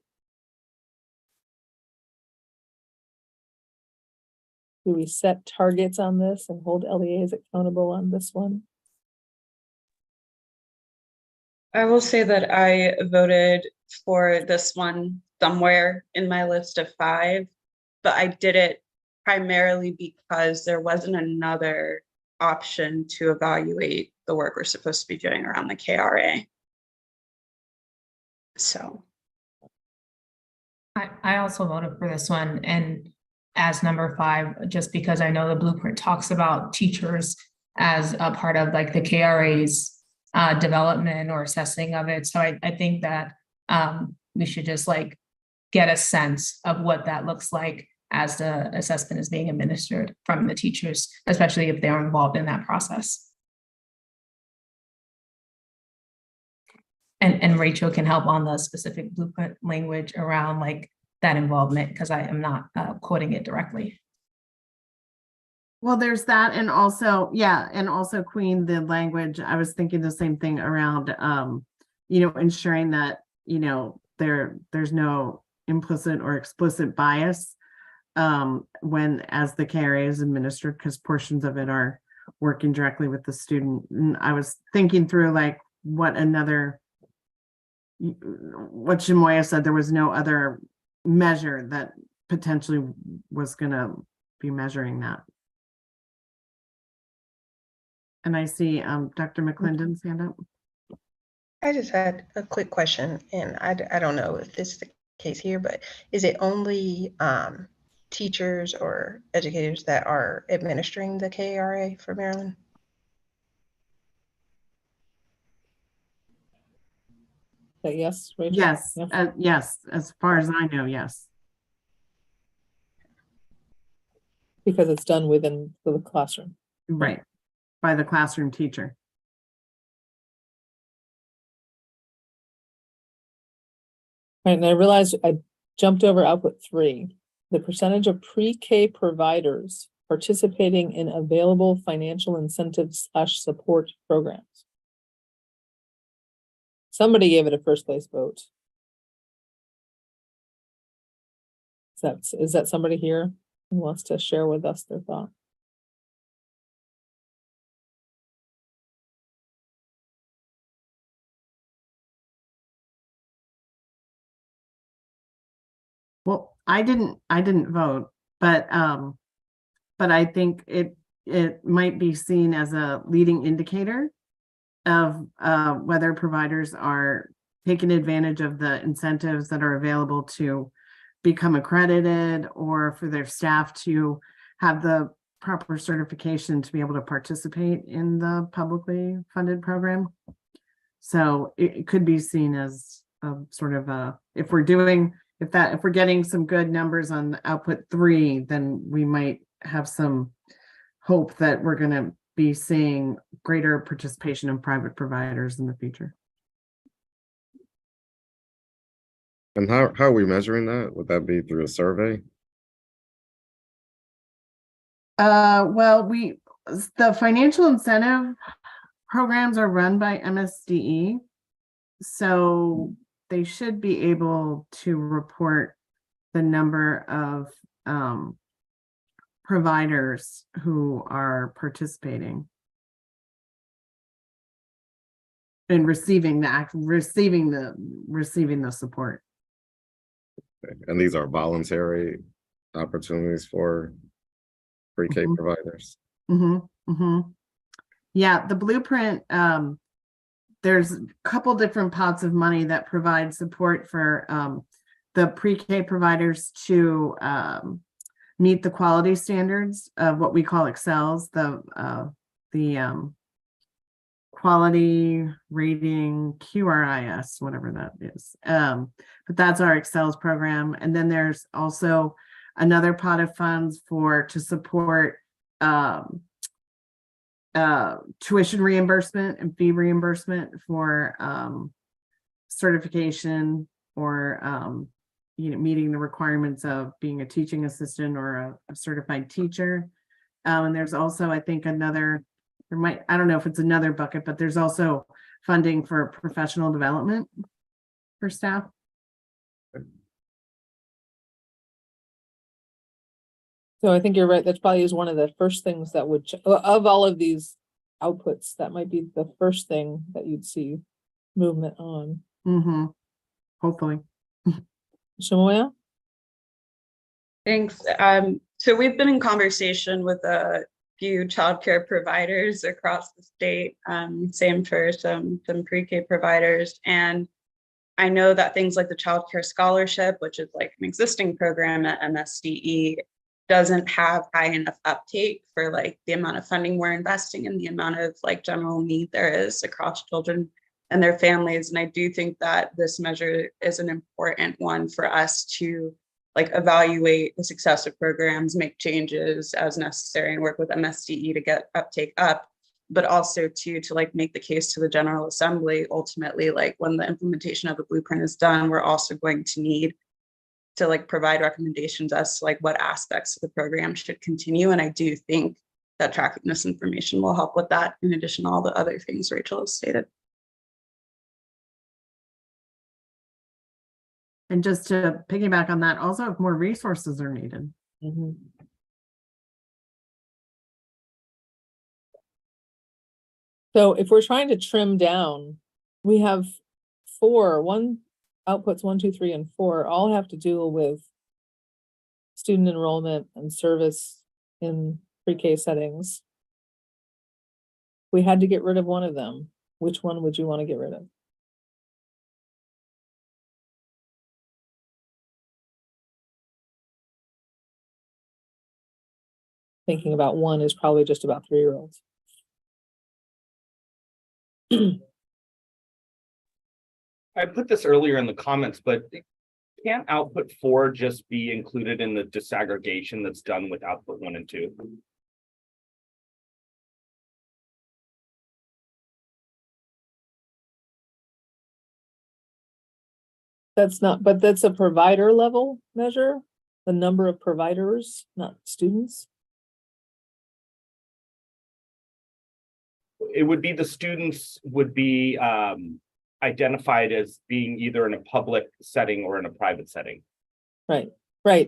Do we set targets on this and hold LEAs accountable on this one? I will say that I voted for this one somewhere in my list of 5, but I did it primarily because there wasn't another option to evaluate the work we're supposed to be doing around the KRA. So I also voted for this one, and as number 5, just because I know the blueprint talks about teachers as a part of like the KRA's development or assessing of it. So I think that we should just like get a sense of what that looks like as the assessment is being administered from the teachers, especially if they're involved in that process. And Rachel can help on the specific blueprint language around like that involvement, because I am not quoting it directly. Well, there's that, and also, yeah, and also Queen, the language, I was thinking the same thing around, ensuring that, there's no implicit or explicit bias when as the KRA is administered, because portions of it are working directly with the student. And I was thinking through like what Shimoya said, there was no other measure that potentially was going to be measuring that. And I see Dr. McClendon's hand up. I just had a quick question, and I don't know if this is the case here, but is it only teachers or educators that are administering the KRA for Maryland? Yes, Rachel? Yes, Yeah. yes, as far as I know, yes. Because it's done within the classroom. Right, by the classroom teacher. Right, and I realized I jumped over output 3. The percentage of pre-K providers participating in available financial incentives / support programs. Somebody gave it a 1st place vote. Is that somebody here who wants to share with us their thought? Well, I didn't vote, but I think it might be seen as a leading indicator of whether providers are taking advantage of the incentives that are available to become accredited, or for their staff to have the proper certification to be able to participate in the publicly funded program. So it could be seen as a sort of a, if we're getting some good numbers on output 3, then we might have some hope that we're going to be seeing greater participation in private providers in the future. And how are we measuring that? Would that be through a survey? Well, the financial incentive programs are run by MSDE, so they should be able to report the number of providers who are participating and receiving the support. And these are voluntary opportunities for pre-K providers. Yeah, the blueprint, there's a couple different pots of money that provide support for the pre-K providers to meet the quality standards of what we call excels, the quality rating QRIS, whatever that is. But that's our excels program. And then there's also another pot of funds to support tuition reimbursement and fee reimbursement for certification or meeting the requirements of being a teaching assistant or a certified teacher. And there's also, I think, I don't know if it's another bucket, but there's also funding for professional development for staff. So I think you're right. That probably is one of the first things that would, of all of these outputs, that might be the first thing that you'd see movement on. Mm-hmm. Hopefully. Shamoya? Thanks. So we've been in conversation with a few childcare providers across the state, same for some pre-K providers. And I know that things like the childcare scholarship, which is like an existing program at MSDE, doesn't have high enough uptake for like the amount of funding we're investing and the amount of like general need there is across children and their families. And I do think that this measure is an important one for us to like evaluate the success of programs, make changes as necessary, and work with MSDE to get uptake up, but also to like make the case to the General Assembly. Ultimately, like when the implementation of the blueprint is done, we're also going to need to like provide recommendations as to like what aspects of the program should continue. And I do think that tracking this information will help with that, in addition to all the other things Rachel has stated. And just to piggyback on that, also if more resources are needed. Mm-hmm. So if we're trying to trim down, we have outputs 1, 2, 3, and 4 all have to do with student enrollment and service in pre-K settings. We had to get rid of one of them. Which one would you want to get rid of? Thinking about one is probably just about 3-year-olds. I put this earlier in the comments, but can't output 4 just be included in the disaggregation that's done with output 1 and 2? But that's a provider level measure, the number of providers, not students. It would be the students would be identified as being either in a public setting or in a private setting. Right,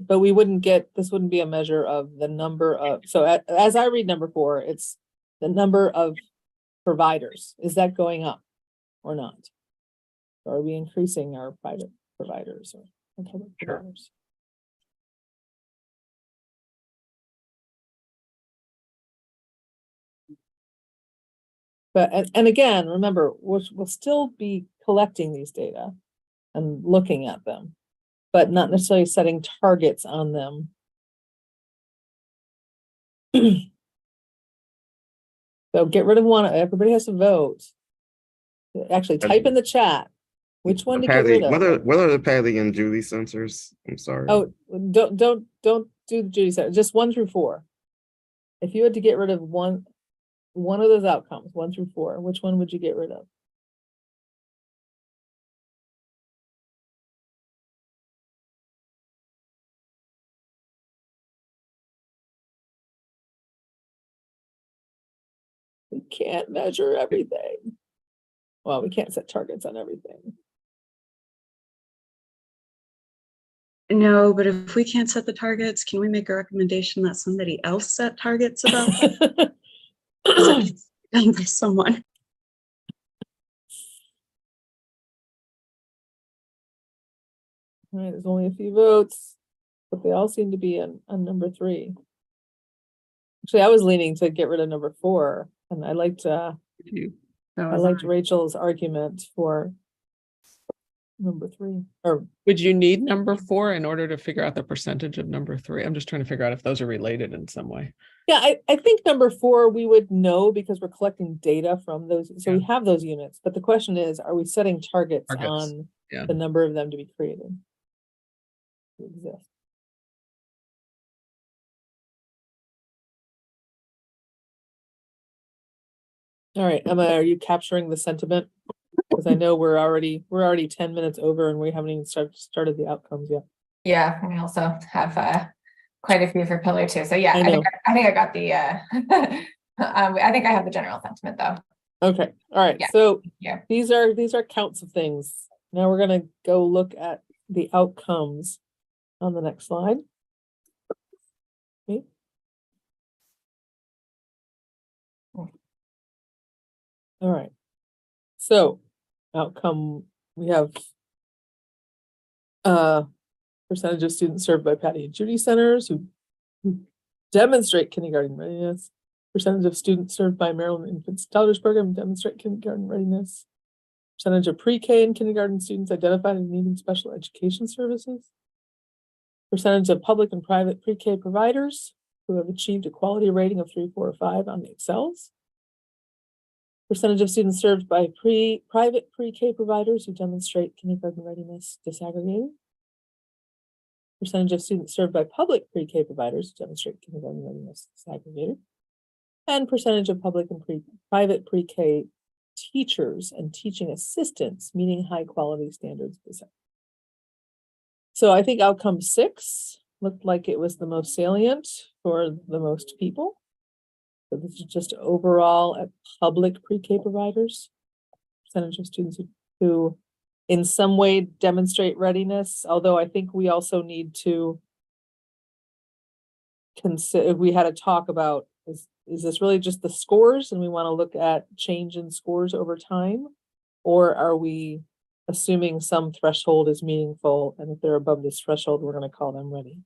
but this wouldn't be a measure of the number of, so as I read number 4, it's the number of providers. Is that going up or not? Or are we increasing our private providers or public providers? But, and again, remember, we'll still be collecting these data and looking at them, but not necessarily setting targets on them. So get rid of one. Everybody has to vote. Actually, type in the chat which one to get rid of. What are the Patty and Judy sensors? I'm sorry. Oh, don't do the Judy sensor. Just 1 through 4. If you had to get rid of one of those outcomes, 1 through 4, which one would you get rid of? We can't measure everything. Well, we can't set targets on everything. No, but if we can't set the targets, can we make a recommendation that somebody else set targets about that? Done by someone. All right, there's only a few votes, but they all seem to be on number 3. Actually, I was leaning to get rid of number 4, and I liked Rachel's argument for number 3, or Would you need number 4 in order to figure out the percentage of number 3? I'm just trying to figure out if those are related in some way. yeah, I think number 4 we would know because we're collecting data from those. So we Yeah. have those units, but the question is, are we setting targets on Yeah. the number of them to be created? To exist. All right, Emma, are you capturing the sentiment? Because I know we're already 10 minutes over and we haven't even started the outcomes yet. Yeah, we also have quite a few for pillar 2. So yeah, I I think know. I got the I think I have the general sentiment though. Okay, all right, Yeah. so Yeah. these are counts of things. Now we're gonna go look at the outcomes on the next slide. Okay. All right, so outcome, we have percentage of students served by Patty and Judy centers who demonstrate kindergarten readiness. Percentage of students served by Maryland Infant Toddlers Program demonstrate kindergarten readiness. Percentage of pre-K and kindergarten students identified as needing special education services. Percentage of public and private pre-K providers who have achieved a quality rating of 3, 4, or 5 on the Excels. Percentage of students served by private pre-K providers who demonstrate kindergarten readiness disaggregated. Percentage of students served by public pre-K providers who demonstrate kindergarten readiness disaggregated. And percentage of public and private pre-K teachers and teaching assistants meeting high quality standards. So I think outcome 6 looked like it was the most salient for the most people. So this is just overall at public pre-K providers, percentage of students who in some way demonstrate readiness, although I think we also need to consider, we had a talk about, is this really just the scores and we want to look at change in scores over time? Or are we assuming some threshold is meaningful, and if they're above this threshold, we're going to call them ready?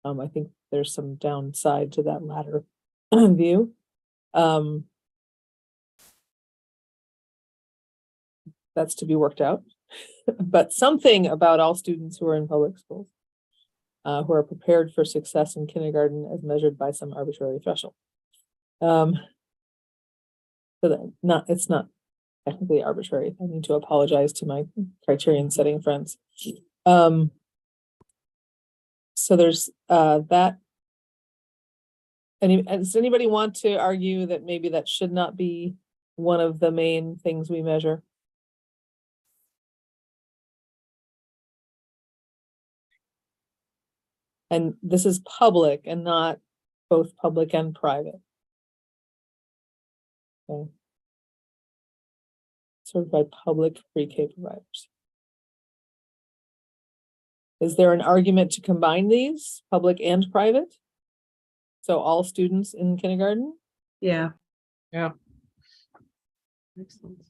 I think there's some downside to that latter view. That's to be worked out, but something about all students who are in public schools who are prepared for success in kindergarten as measured by some arbitrary threshold. So that it's not technically arbitrary. I need to apologize to my criterion setting friends. So there's that. Does anybody want to argue that maybe that should not be one of the main things we measure? And this is public and not both public and private. Okay. Served by public pre-K providers. Is there an argument to combine these, public and private? So all students in kindergarten? Yeah. Yeah. Makes sense.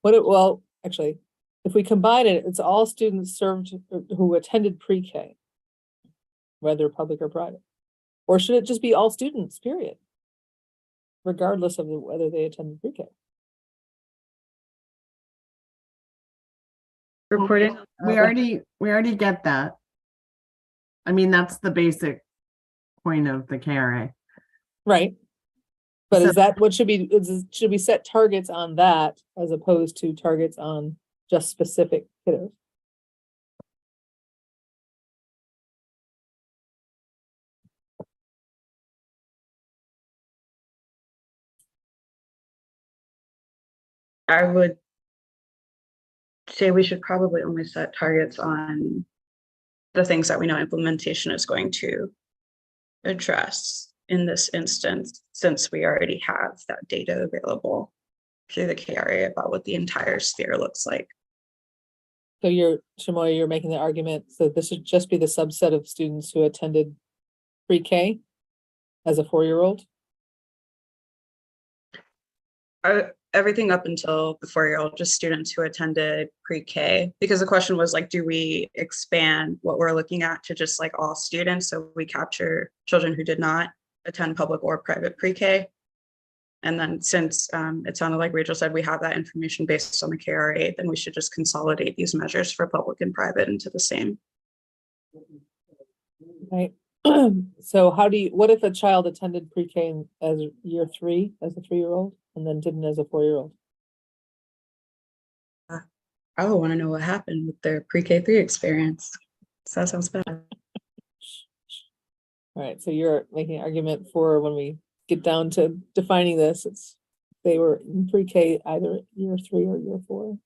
Well, actually, if we combine it, it's all students served who attended pre-K, whether public or private. Or should it just be all students, period? Regardless of whether they attended pre-K. Reporting. We already get that. I mean, that's the basic point of the KRA. Right. But So- is that what should we set targets on that as opposed to targets on just specific kiddos? I would say we should probably only set targets on the things that we know implementation is going to address in this instance, since we already have that data available through the KRA about what the entire sphere looks like. So Shamoy, you're making the argument that this should just be the subset of students who attended pre-K as a 4-year-old? Everything up until the 4-year-old, just students who attended pre-K, because the question was like, do we expand what we're looking at to just like all students? So we capture children who did not attend public or private pre-K. And then since it sounded like Rachel said we have that information based on the KRA, then we should just consolidate these measures for public and private into the same. Right. So what if a child attended pre-K as year 3, as a 3-year-old, and then didn't as a 4-year-old? I would want to know what happened with their pre-K 3 experience. So that sounds bad. All right, so you're making an argument for when we get down to defining this, it's they were in pre-K either year 3 or year 4.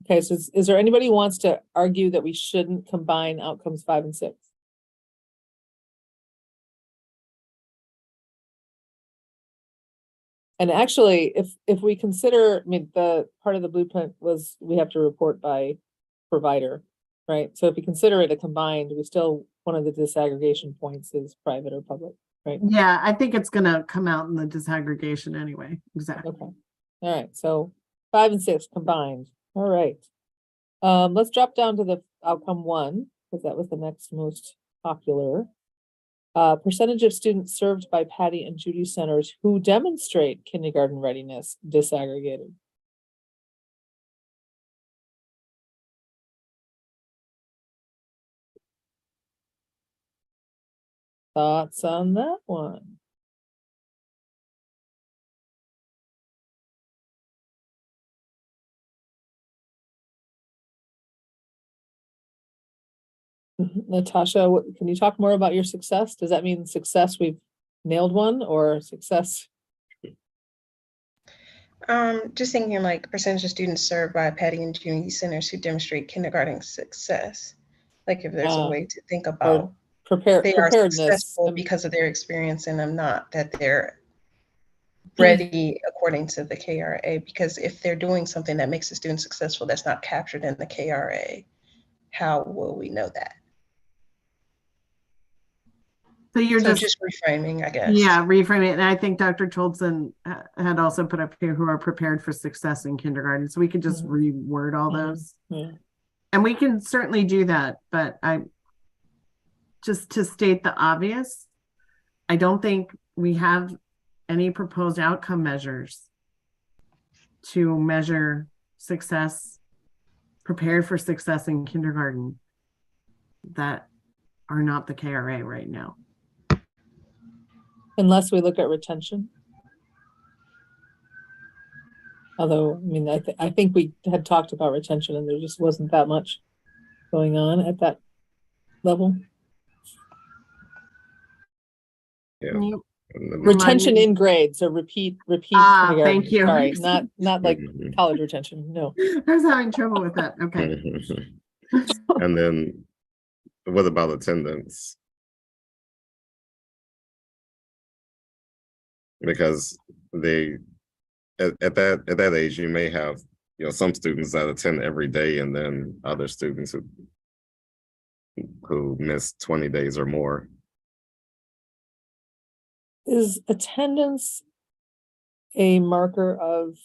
Okay, so is there anybody who wants to argue that we shouldn't combine outcomes 5 and 6? And actually, if we consider, I mean, the part of the blueprint was we have to report by provider, right? So if we consider it a combined, we still, one of the disaggregation points is private or public, right? Yeah, I think it's gonna come out in the disaggregation anyway. Exactly. Okay. All right, so 5 and 6 combined. All right. Let's drop down to the outcome 1, because that was the next most popular. Percentage of students served by Patty and Judy centers who demonstrate kindergarten readiness disaggregated. Thoughts on that one? Natasha, can you talk more about your success? Does that mean success, we've nailed one, or success? Just thinking like percentage of students served by Patty and Judy centers who demonstrate kindergarten success. Like if there's a way to think about they are preparedness successful because of their experience and not that they're ready according to the KRA. Because if they're doing something that makes the student successful that's not captured in the KRA, how will we know that? So you're just reframing, I guess. Yeah, reframing it. And I think Dr. Cholson had also put up here who are prepared for success in kindergarten. So we could just reword all those. And we can certainly do that. But just to state the obvious, I don't think we have any proposed outcome measures to measure success, prepared for success in kindergarten that are not the KRA right now. Unless we look at retention. Although, I mean, I think we had talked about retention and there just wasn't that much going on at that level. Yeah. Retention in grades, or repeat. Thank you. Sorry, not like college retention. No. I was having trouble with that. Okay. And then what about attendance? Because they at that age, you may have some students that attend every day, and then other students who miss 20 days or more. Is attendance a marker of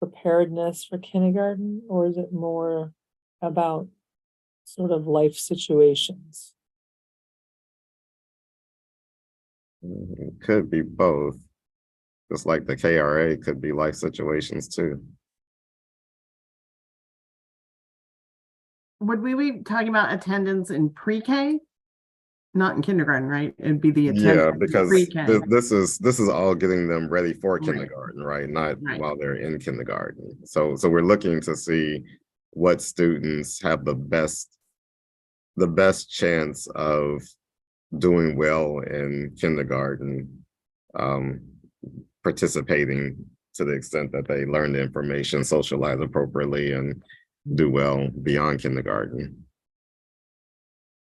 preparedness for kindergarten, or is it more about sort of life situations? It could be both. Just like the KRA could be life situations too. Would we be talking about attendance in pre-K? Not in kindergarten, right? It'd be the attendance. Yeah, because pre-K. this is all getting them ready for kindergarten, right? Not while they're in kindergarten. So we're looking to see what students have the best chance of doing well in kindergarten, participating to the extent that they learn the information, socialize appropriately, and do well beyond kindergarten.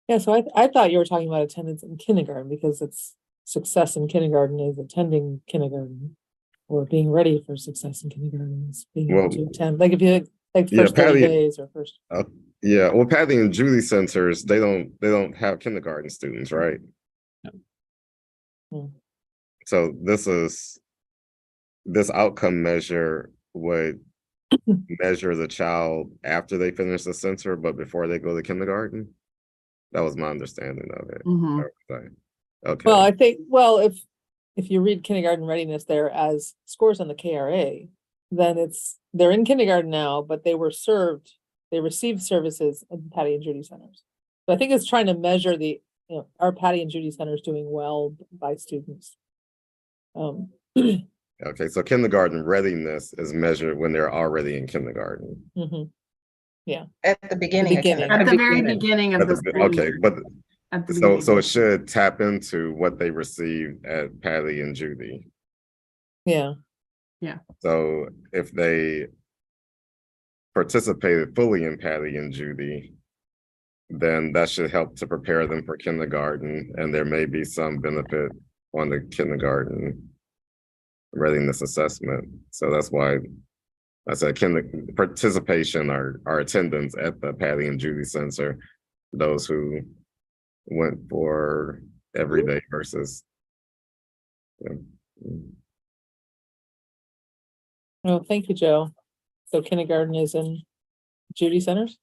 Yeah, so I thought you were talking about attendance in kindergarten, because it's success in kindergarten is attending kindergarten, or being ready for success in kindergarten is being able to attend. Like if you first 30 days or first. Well, Patty and Judy centers, they don't have kindergarten students, right? No. So this outcome measure would measure the child after they finish the center, but before they go to kindergarten. That was my understanding of it. Mm-hmm. Okay. Okay, Well, I think, well, if you read kindergarten readiness there as scores on the KRA, then they're in kindergarten now, but they received services in Patty and Judy centers. So I think it's trying to measure are Patty and Judy centers doing well by students? okay, so kindergarten readiness is measured when they're already in kindergarten. Mhm. At the beginning. of beginning. At kindergarten. the very beginning of But the the- school Okay, year. but At the so beginning. it should tap into what they received at Patty and Judy. Yeah, So if they participated fully in Patty and Judy, then that should help to prepare them for kindergarten, and there may be some benefit on the kindergarten readiness assessment. So that's why I said participation or attendance at the Patty and Judy Center, those who went for everyday versus. Yeah. well, thank you, Joe. So kindergarten is in Judy centers?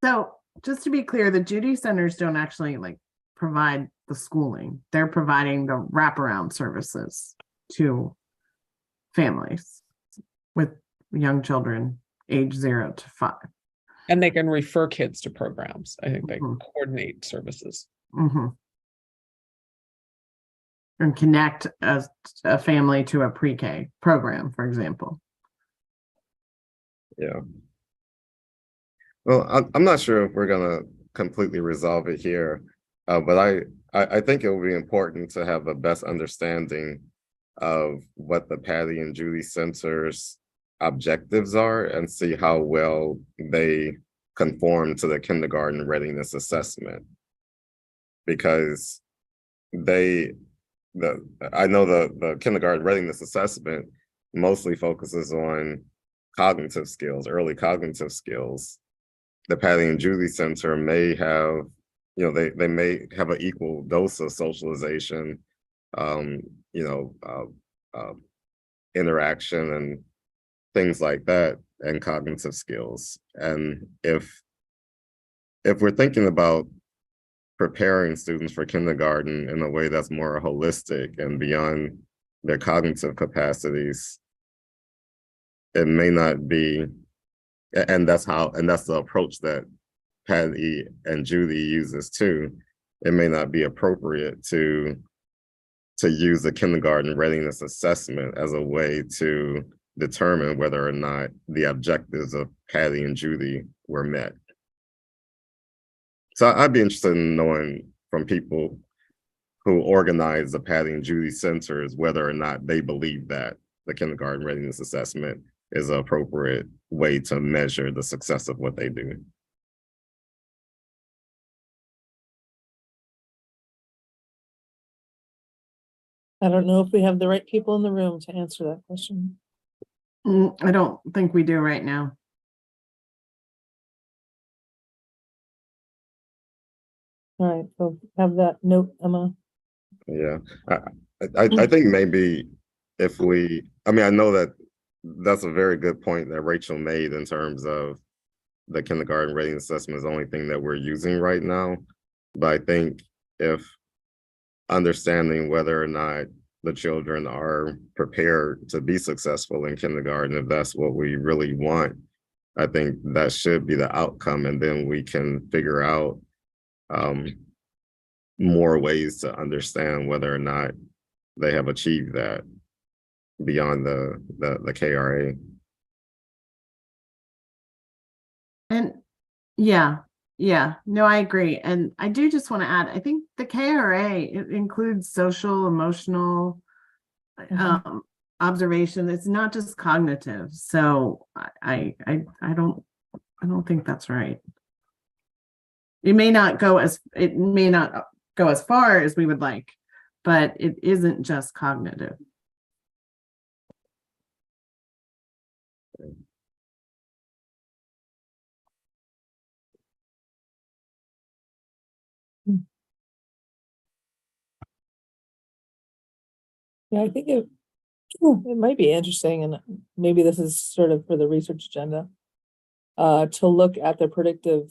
So just to be clear, the Judy centers don't actually like provide the schooling. They're providing the wraparound services to families with young children age 0 to 5. And they can refer kids to programs. I think they Mhm. coordinate services. Mhm. And connect a family to a pre-K program, for example. Yeah. Well, I'm not sure if we're gonna completely resolve it here, but I think it will be important to have the best understanding of what the Patty and Judy Center's objectives are and see how well they conform to the kindergarten readiness assessment. Because I know the kindergarten readiness assessment mostly focuses on cognitive skills, early cognitive skills. The Patty and Judy Center may have, they may have an equal dose of socialization, um, interaction and things like that, and cognitive skills. And if we're thinking about preparing students for kindergarten in a way that's more holistic and beyond their cognitive capacities, it may not be, and that's the approach that Patty and Judy uses too. It may not be appropriate to use the kindergarten readiness assessment as a way to determine whether or not the objectives of Patty and Judy were met. So I'd be interested in knowing from people who organize the Patty and Judy centers whether or not they believe that the kindergarten readiness assessment is an appropriate way to measure the success of what they do. I don't know if we have the right people in the room to answer that question. I don't think we do right now. All right, so have that note, Emma. Yeah, I think maybe if I know that that's a very good point that Rachel made in terms of the kindergarten readiness assessment is the only thing that we're using right now. But I think if understanding whether or not the children are prepared to be successful in kindergarten, if that's what we really want, I think that should be the outcome. And then we can figure out more ways to understand whether or not they have achieved that beyond the KRA. And no, I agree. And I do just want to add, I think the KRA, it includes social, emotional observation. It's not just cognitive. So I don't think that's right. It may not go as far as we would like, but it isn't just cognitive. Yeah, I think it might be interesting, and maybe this is sort of for the research agenda, to look at the predictive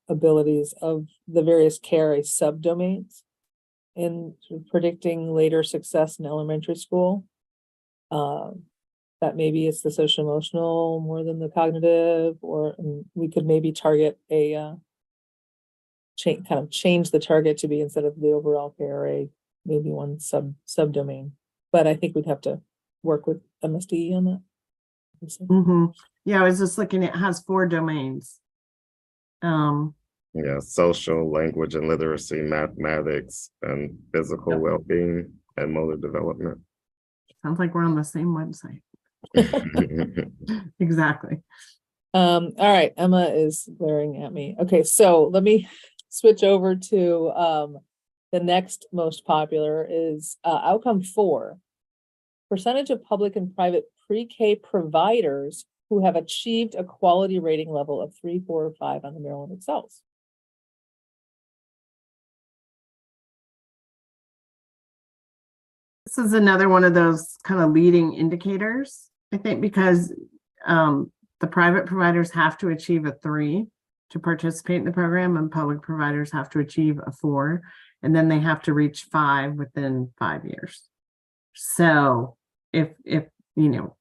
abilities of the various KRA subdomains in sort of predicting later success in elementary school. That maybe it's the social emotional more than the cognitive, or we could maybe target a change the target to be, instead of the overall KRA, maybe one subdomain. But I think we'd have to work with MSDE on that. Yeah, I was just looking, it has 4 domains. Yeah, social, language and literacy, mathematics, and physical well-being and motor development. Sounds like we're on the same website. Exactly. All right, Emma is glaring at me. Okay, so let me switch over to the next most popular is outcome 4. Percentage of public and private pre-K providers who have achieved a quality rating level of 3, 4, or 5 on the Maryland Excels. This is another one of those kind of leading indicators, I think, because the private providers have to achieve a 3 to participate in the program, and public providers have to achieve a 4, and then they have to reach 5 within 5 years. So if you know,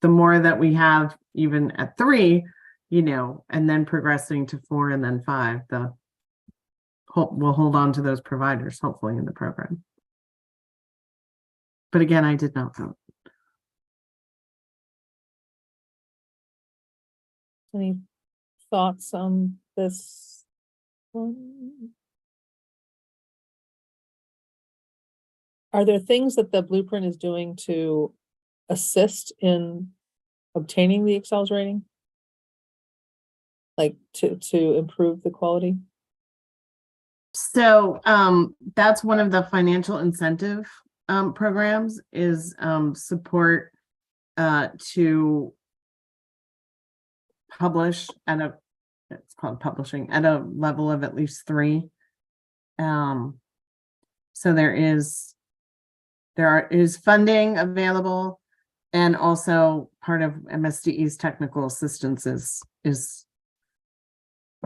the more that we have even at 3, you know, and then progressing to 4 and then 5, we'll hold on to those providers hopefully in the program. But again, I did not vote. Any thoughts on this one? Are there things that the blueprint is doing to assist in obtaining the Excels rating? Like to improve the quality? So that's one of the financial incentive programs is support to publish at it's called publishing at a level of at least 3. So there is funding available, and also part of MSDE's technical assistance is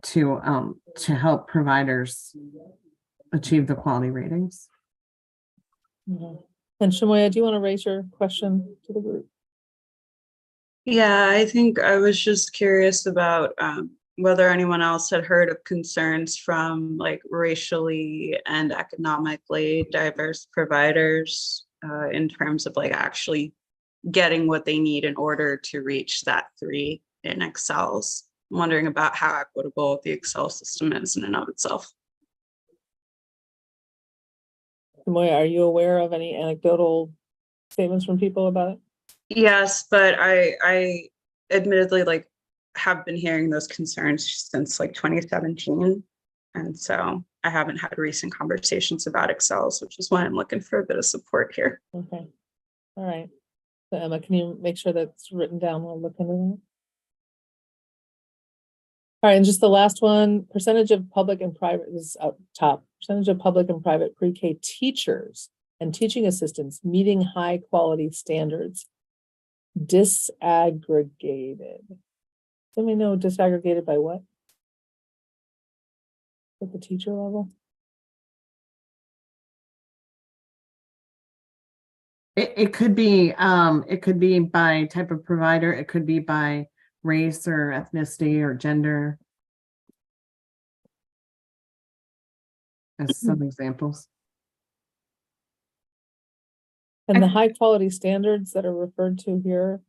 to help providers achieve the quality ratings. And Shamoya, do you want to raise your question to the group? Yeah, I think I was just curious about whether anyone else had heard of concerns from like racially and economically diverse providers in terms of like actually getting what they need in order to reach that 3 in Excels. I'm wondering about how equitable the Excel system is in and of itself. Shamoya, are you aware of any anecdotal statements from people about it? Yes, but I admittedly like have been hearing those concerns since like 2017. And so I haven't had recent conversations about Excels, which is why I'm looking for a bit of support here. Okay. All right. So Emma, can you make sure that's written down? We'll look into that. All right, and just the last one, percentage of public and private, this is up top, percentage of public and private pre-K teachers and teaching assistants meeting high quality standards. Disaggregated. Let me know disaggregated by what? At the teacher level? It could be by type of provider, it could be by race or ethnicity or gender. As some examples. And the high quality standards that are referred to here,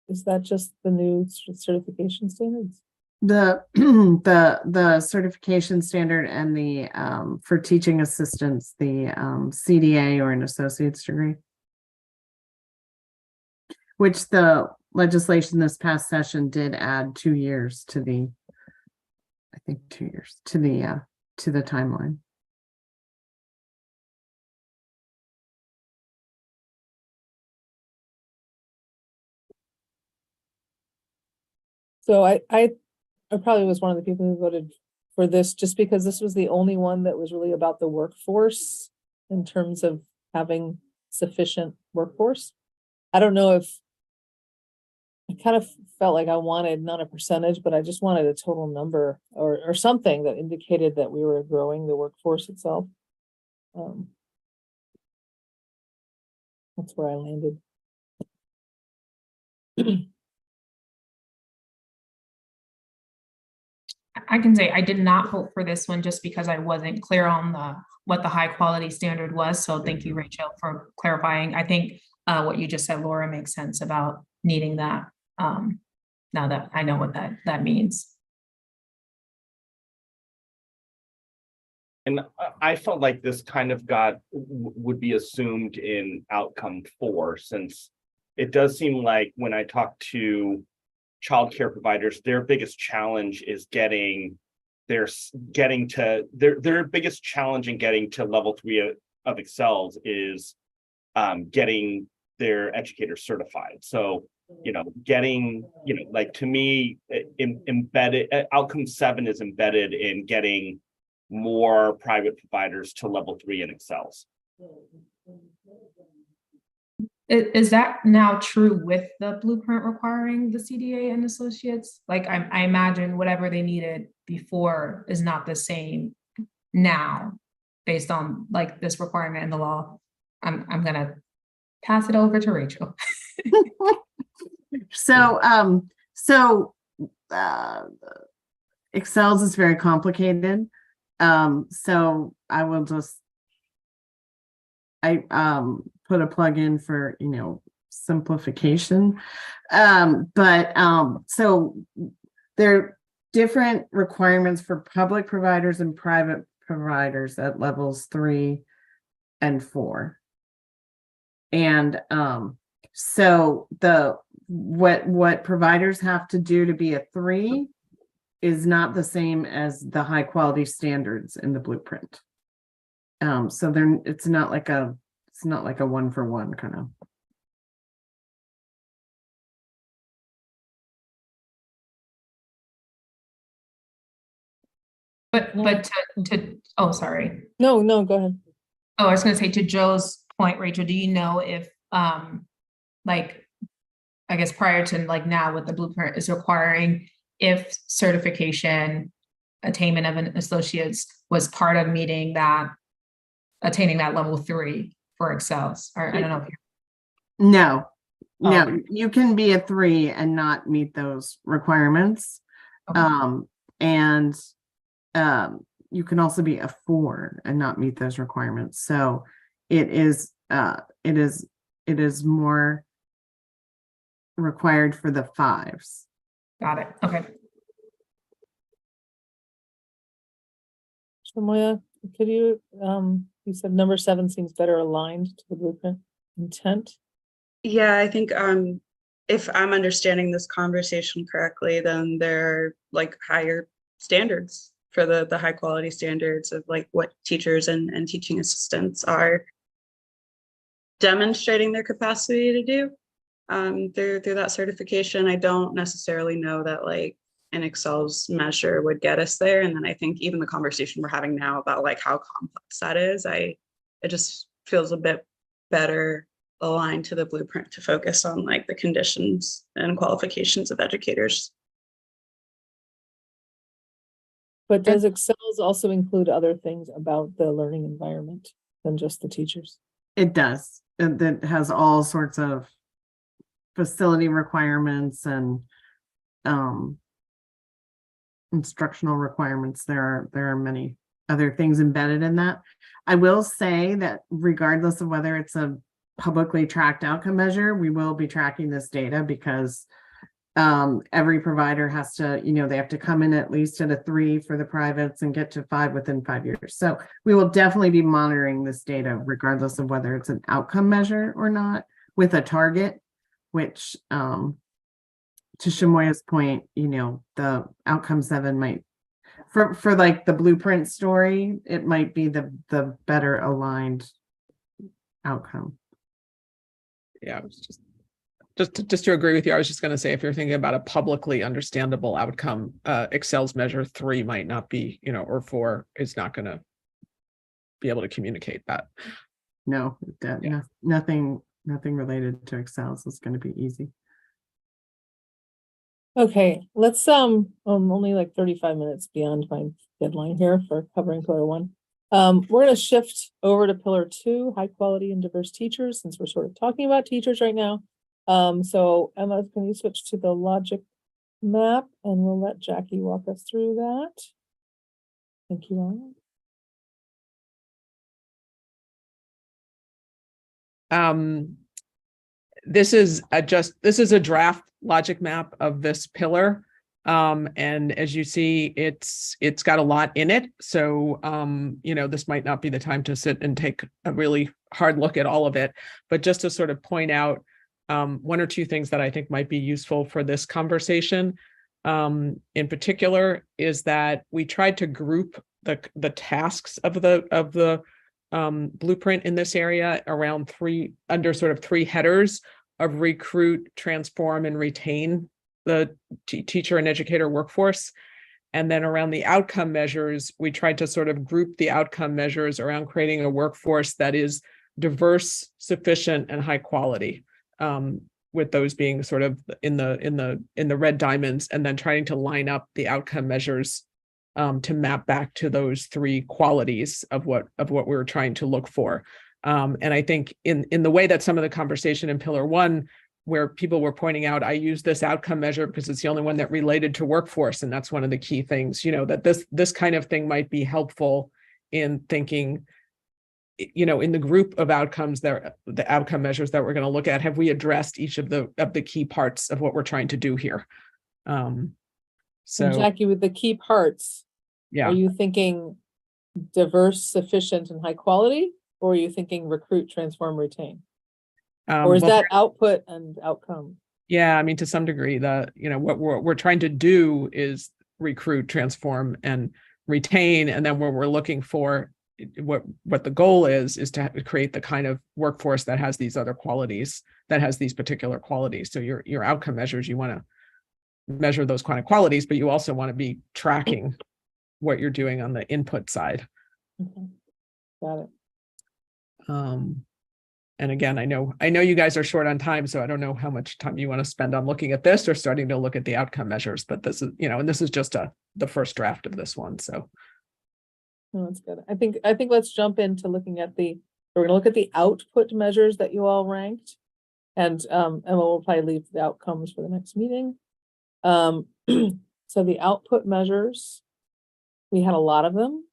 is that just the new certification standards? The the certification standard and the for teaching assistants, the CDA or an associate's degree, which the legislation this past session did add 2 years to the, I think 2 years to the timeline. So I probably was one of the people who voted for this just because this was the only one that was really about the workforce in terms of having sufficient workforce. I don't know if I kind of felt like I wanted not a percentage, but I just wanted a total number or something that indicated that we were growing the workforce itself. That's where I landed. I can say I did not vote for this one just because I wasn't clear on what the high quality standard was. So thank you, Rachel, for clarifying. I think what you just said, Laura, makes sense about needing that. Now that I know what that means. And I felt like this kind of would be assumed in outcome 4, since it does seem like when I talk to childcare providers, their biggest challenge is their biggest challenge in getting to level 3 of Excels is getting their educators certified. So, getting, like, to me, embedded outcome 7 is embedded in getting more private providers to level 3 in Excels. Is that now true with the blueprint requiring the CDA and associates? Like I imagine whatever they needed before is not the same now based on like this requirement in the law. I'm gonna pass it over to Rachel. So Excel's is very complicated. So I will just put a plug in for, simplification. So there are different requirements for public providers and private providers at levels 3 and 4. And so what providers have to do to be a 3 is not the same as the high quality standards in the blueprint. So it's not like a 1-for-1 kind of. But oh, sorry. No, go ahead. Oh, I was gonna say, to Joe's point, Rachel, do you know if like, I guess prior to like now what the blueprint is requiring, if certification attainment of an associate's was part of attaining that level 3 for Excels? Or I don't know if No, Oh. you can be a 3 and not meet those requirements. Okay. You can also be a 4 and not meet those requirements. So it is more required for the 5s. Got it. Okay. Shamoya, could you said number 7 seems better aligned to the blueprint intent. Yeah, I think if I'm understanding this conversation correctly, then there are like higher standards for the high quality standards of like what teachers and teaching assistants are demonstrating their capacity to do through that certification. I don't necessarily know that like an Excel's measure would get us there. And then I think even the conversation we're having now about like how complex that is, it just feels a bit better aligned to the blueprint to focus on like the conditions and qualifications of educators. But does Excel's also include other things about the learning environment than just the teachers? It does. It has all sorts of facility requirements and instructional requirements. There are many other things embedded in that. I will say that regardless of whether it's a publicly tracked outcome measure, we will be tracking this data because every provider has to, they have to come in at least at a 3 for the privates and get to 5 within 5 years. So we will definitely be monitoring this data regardless of whether it's an outcome measure or not, with a target, which to Shamoya's point, the outcome 7 might, for like the blueprint story, it might be the better aligned outcome. Yeah, I was just to agree with you, I was just going to say, if you're thinking about a publicly understandable outcome, Excel's measure 3 might not be, or 4 is not going to be able to communicate that. No, nothing related to Excel's is going to be easy. Okay, let's I'm only like 35 minutes beyond my deadline here for covering pillar 1. We're gonna shift over to pillar 2, high quality and diverse teachers, since we're sort of talking about teachers right now. So Emma, can you switch to the logic map, and we'll let Jackie walk us through that. Thank you all. This is a draft logic map of this pillar. And as you see, it's got a lot in it. So, this might not be the time to sit and take a really hard look at all of it, but just to sort of point out one or two things that I think might be useful for this conversation. In particular, is that we tried to group the tasks of the blueprint in this area around under sort of 3 headers of recruit, transform, and retain the teacher and educator workforce. And then around the outcome measures, we tried to sort of group the outcome measures around creating a workforce that is diverse, sufficient, and high quality, with those being sort of in the red diamonds, and then trying to line up the outcome measures to map back to those 3 qualities of what we were trying to look for. And I think in the way that some of the conversation in pillar 1, where people were pointing out, I use this outcome measure because it's the only one that related to workforce. And that's one of the key things, that this kind of thing might be helpful in thinking, in the group of outcomes the outcome measures that we're going to look at, have we addressed each of the key parts of what we're trying to do here? And So Jackie, with the key parts, yeah. are you thinking diverse, sufficient, and high quality? Or are you thinking recruit, transform, retain? Or is well, that output and outcome? Yeah, I mean, to some degree, what we're trying to do is recruit, transform, and retain. And then what we're looking for, what the goal is to create the kind of workforce that has these other qualities, that has these particular qualities. So your outcome measures, you want to measure those kind of qualities, but you also want to be tracking what you're doing on the input side. Okay. Got it. And again, I know you guys are short on time, so I don't know how much time you want to spend on looking at this or starting to look at the outcome measures, but this is, and this is just the first draft of this one. So. No, that's good. I think let's jump into looking at we're going to look at the output measures that you all ranked. And Emma will probably leave the outcomes for the next meeting. So the output measures, we had a lot of them.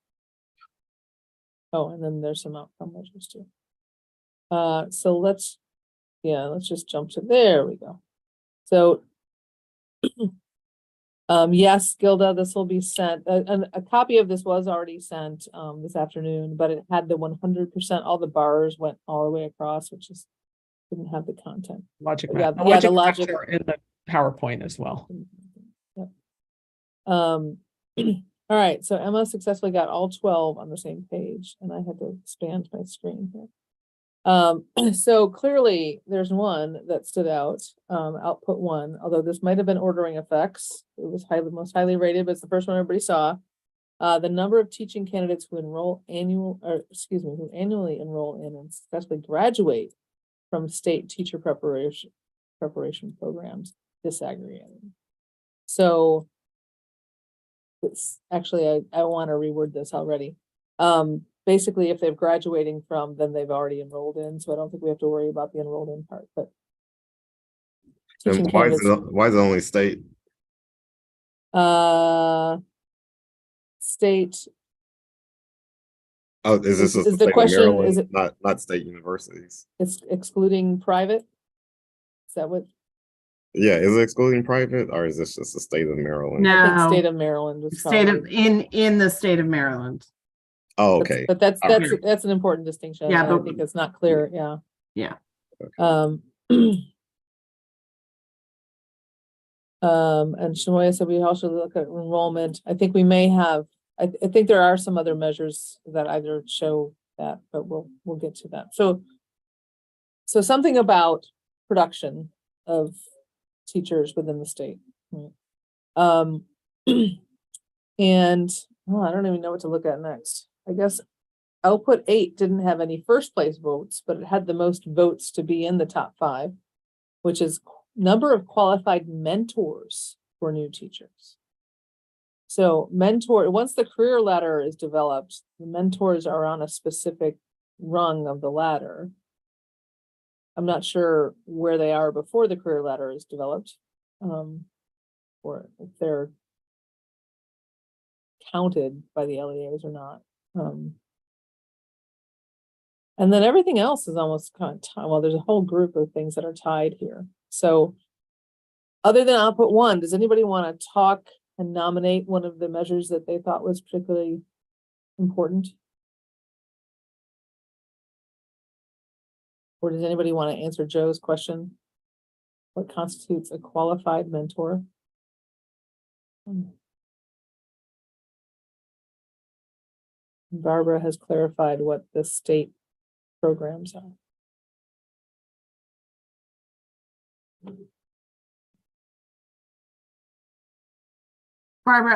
Oh, and then there's some outcome measures too. So let's just jump to, there we go. So yes, Gilda, this will be sent. A copy of this was already sent this afternoon, but it had the 100%, all the bars went all the way across, which is didn't have the content. Logic Yeah, map. yeah, the logic are in the PowerPoint as well. Yep. All right, so Emma successfully got all 12 on the same page, and I had to expand my screen here. So clearly there's one that stood out, output 1, although this might have been ordering effects. It was most highly rated, but it's the first one everybody saw. The number of teaching candidates who who annually enroll in and successfully graduate from state teacher preparation programs disaggregated. So it's actually, I want to reword this already. Basically, if they're graduating from, then they've already enrolled in. So I don't think we have to worry about the enrolled in part, but. And why is it only state? State. Oh, is this is the question, is it not state universities? It's excluding private? Is that what? Yeah, is it excluding private, or is this just the state of Maryland? I think No, state of Maryland was in the state of Maryland. Oh, okay. But that's Okay. that's an important distinction. Yeah, I but think it's not clear. Yeah. Yeah. And Shamoya said we also look at enrollment. I think we may have. I think there are some other measures that either show that, but we'll get to that. So something about production of teachers within the state. Right? And I don't even know what to look at next. I guess output 8 didn't have any first place votes, but it had the most votes to be in the top 5, which is number of qualified mentors for new teachers. So once the career ladder is developed, the mentors are on a specific rung of the ladder. I'm not sure where they are before the career ladder is developed, or if they're counted by the LEAs or not. And then everything else is almost kind of tied. Well, there's a whole group of things that are tied here. So other than output one, does anybody want to talk and nominate one of the measures that they thought was particularly important? Or does anybody want to answer Joe's question? What constitutes a qualified mentor? Barbara has clarified what the state programs are. Barbara,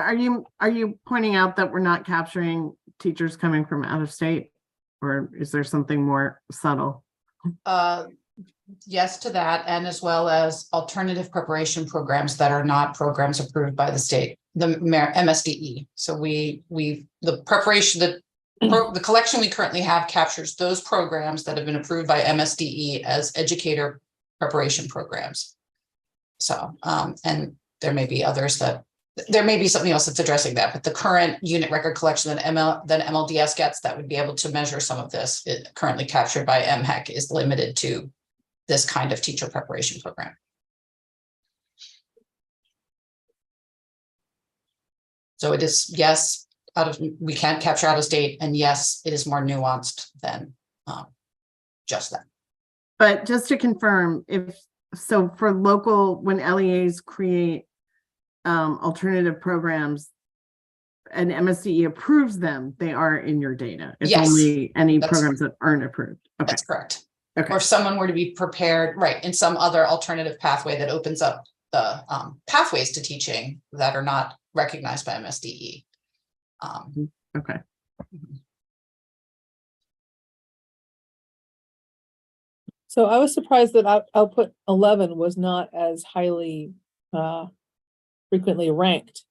are you pointing out that we're not capturing teachers coming from out of state? Or is there something more subtle? Yes to that, and as well as alternative preparation programs that are not programs approved by the state, the MSDE. So the collection we currently have captures those programs that have been approved by MSDE as educator preparation programs. So, and there may be others there may be something else that's addressing that, but the current unit record collection that MLDS gets that would be able to measure some of this, currently captured by MHEC, is limited to this kind of teacher preparation program. So it is, yes, we can't capture out of state, and yes, it is more nuanced than just that. But just to confirm, for local, when LEAs create alternative programs and MSDE approves them, they are in your data. It's only any programs that aren't approved. Okay. That's correct. Okay. Or if someone were to be prepared, right, in some other alternative pathway that opens up the pathways to teaching that are not recognized by MSDE. Okay. So I was surprised that output 11 was not as highly frequently ranked.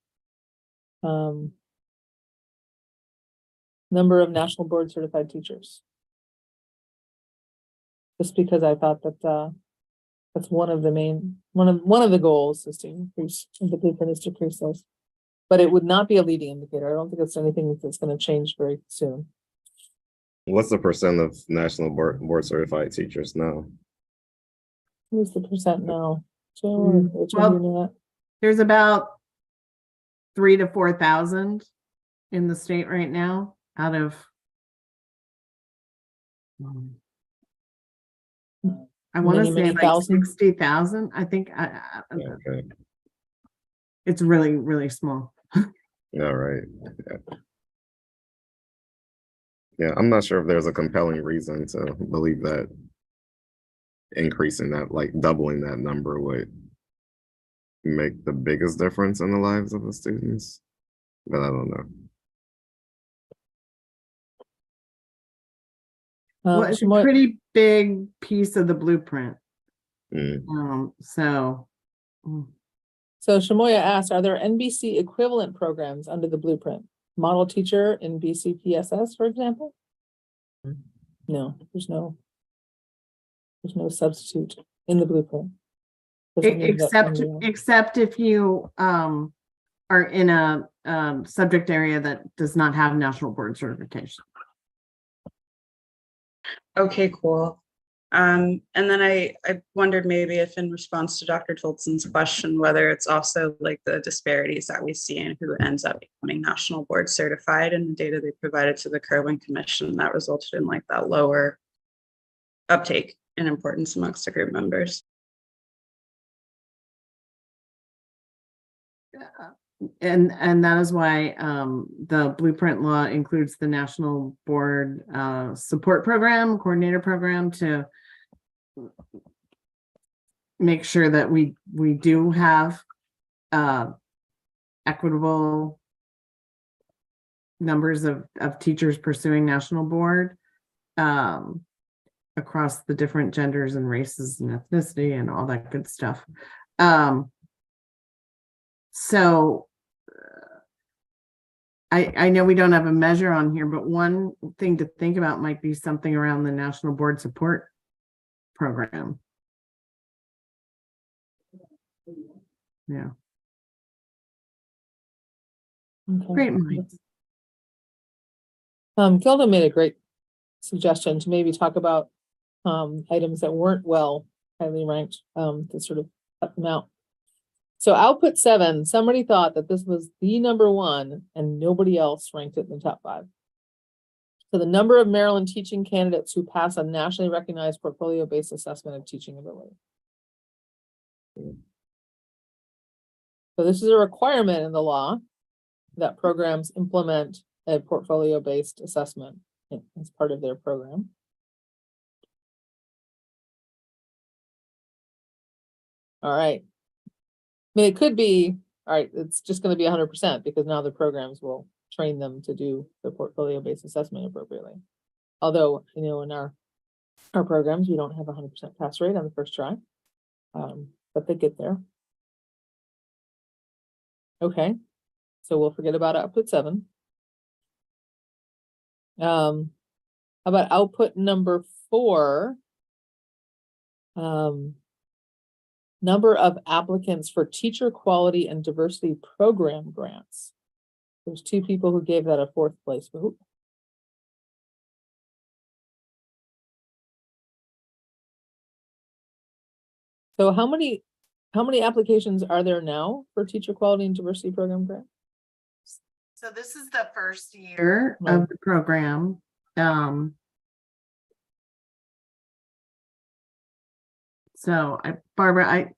Number of national board certified teachers. Just because I thought that that's one of the goals is to increase the blueprint is to increase those. But it would not be a leading indicator. I don't think it's anything that's going to change very soon. What's the percent of national board certified teachers now? What's the percent now? Joe, well, there's about 3,000 to 4,000 in the state right now out of I want to say like 60,000. I think Okay. It's really, really small. All right. Yeah, I'm not sure if there's a compelling reason to believe that increasing that, like doubling that number, would make the biggest difference in the lives of the students, but I don't know. Well, it's a pretty big piece of the blueprint. So Shamoya asked, are there NBC equivalent programs under the blueprint? Model teacher in BCPSS, for example? No, there's no substitute in the blueprint. Except if you are in a subject area that does not have national board certification. Okay, cool. And then I wondered maybe if in response to Dr. Tolson's question, whether it's also like the disparities that we see in who ends up becoming national board certified and the data they provided to the Kerwin Commission that resulted in like that lower uptake in importance amongst the group members. And that is why the blueprint law includes the national board support program, coordinator program, to make sure that we do have equitable numbers of teachers pursuing national board across the different genders and races and ethnicity and all that good stuff. So I know we don't have a measure on here, but one thing to think about might be something around the National Board Support Program. Yeah, Okay. great minds. Gilda made a great suggestion to maybe talk about items that weren't highly ranked, to sort of cut them out. So output 7, somebody thought that this was the number 1 and nobody else ranked it in the top 5. So the number of Maryland teaching candidates who pass a nationally recognized portfolio-based assessment of teaching ability. So this is a requirement in the law that programs implement a portfolio-based assessment as part of their program. All right. I mean, it could be, all right, it's just going to be 100% because now the programs will train them to do the portfolio-based assessment appropriately. Although, you know, in our programs, we don't have 100% pass rate on the first try, but they get there. Okay, so we'll forget about output 7. How about output number 4? Number of applicants for teacher quality and diversity program grants. There's 2 people who gave that a 4th place vote. So how many applications are there now for teacher quality and diversity program grant? So this is the first year of the program. So Barbara,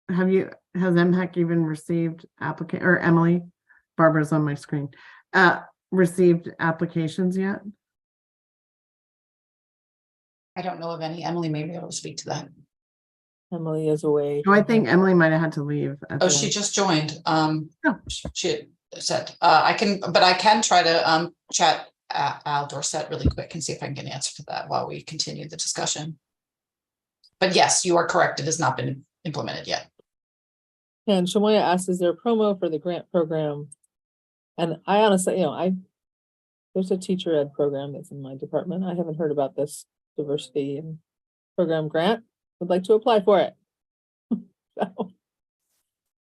has MHEC even received applicant, or Emily, Barbara's on my screen, received applications yet? I don't know of any. Emily may be able to speak to that. Emily is away. Oh, I think Emily might have had to leave. Oh, she just joined. She had said, I can try to chat Al Dorset really quick and see if I can get an answer to that while we continue the discussion. But yes, you are correct. It has not been implemented yet. And Shamoya asked, is there a promo for the grant program? And I honestly, you know, there's a teacher ed program that's in my department. I haven't heard about this diversity and program grant. Would like to apply for it.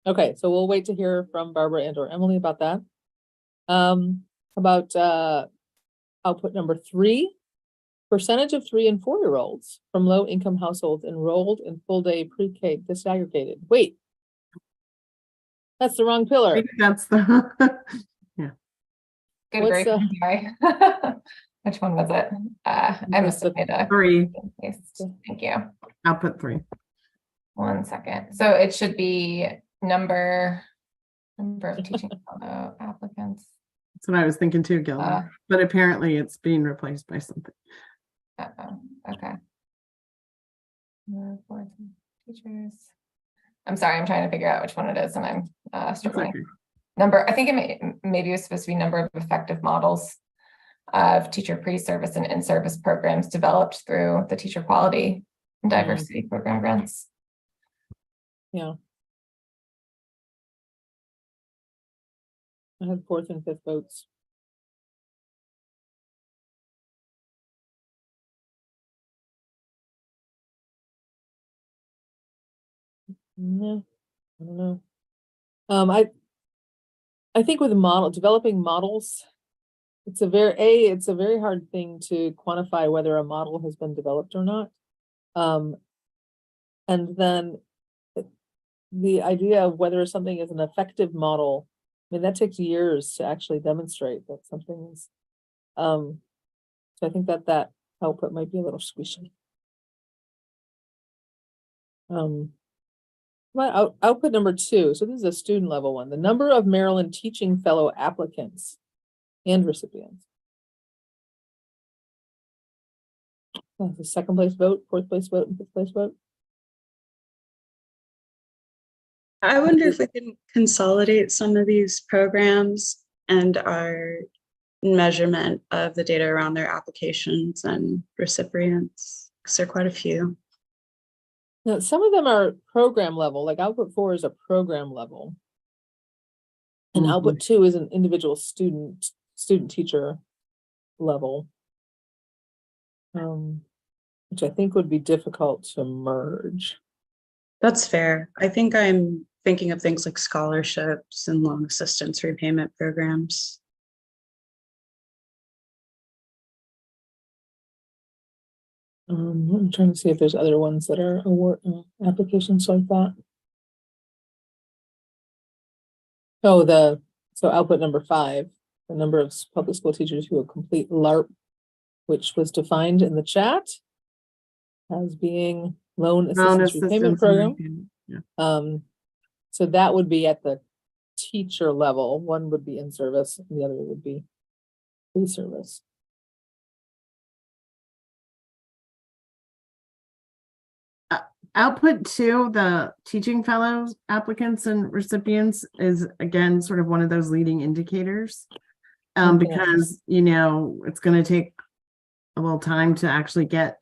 Okay, so we'll wait to hear from Barbara and or Emily about that. About output number 3, percentage of 3 and 4-year-olds from low income households enrolled in full day pre-K disaggregated. Wait, that's the wrong pillar. I think that's the Good What's grief, the- I'm sorry. Which one was it? I must have made a 3. paste. Thank you. Output 3. 1 second. So it should be number of teaching fellow applicants. That's what I was thinking too, Gilda. But apparently it's being replaced by something. Okay. Teachers. I'm sorry, I'm trying to figure out which one it is, and I'm struggling. Okay. Number, I think maybe it was supposed to be number of effective models of teacher pre-service and in-service programs developed through the teacher quality and diversity program grants. Yeah. I had 4th and 5th votes. No, I don't know. I think with developing models, it's a very hard thing to quantify whether a model has been developed or not. And then the idea of whether something is an effective model, I mean, that takes years to actually demonstrate that something is. So I think that output might be a little squishy. Output number 2. So this is a student level one. The number of Maryland teaching fellow applicants and recipients. The 2nd place vote, 4th place vote, and 5th place vote. I wonder if we can consolidate some of these programs and our measurement of the data around their applications and recipients, because there are quite a few. Now, some of them are program level, like output 4 is a program level. And Mhm. output 2 is an individual student teacher level. Which I think would be difficult to merge. That's fair. I think I'm thinking of things like scholarships and loan assistance repayment programs. I'm trying to see if there's other ones that are award applications like that. Oh, so output number 5, the number of public school teachers who will complete LARP, which was defined in the chat as being loan assistance repayment program. Yeah. So that would be at the teacher level. One would be in service, and the other would be free service. Output 2, the teaching fellows, applicants and recipients is again, sort of one of those leading indicators. Because, you know, it's going to take a little time to actually get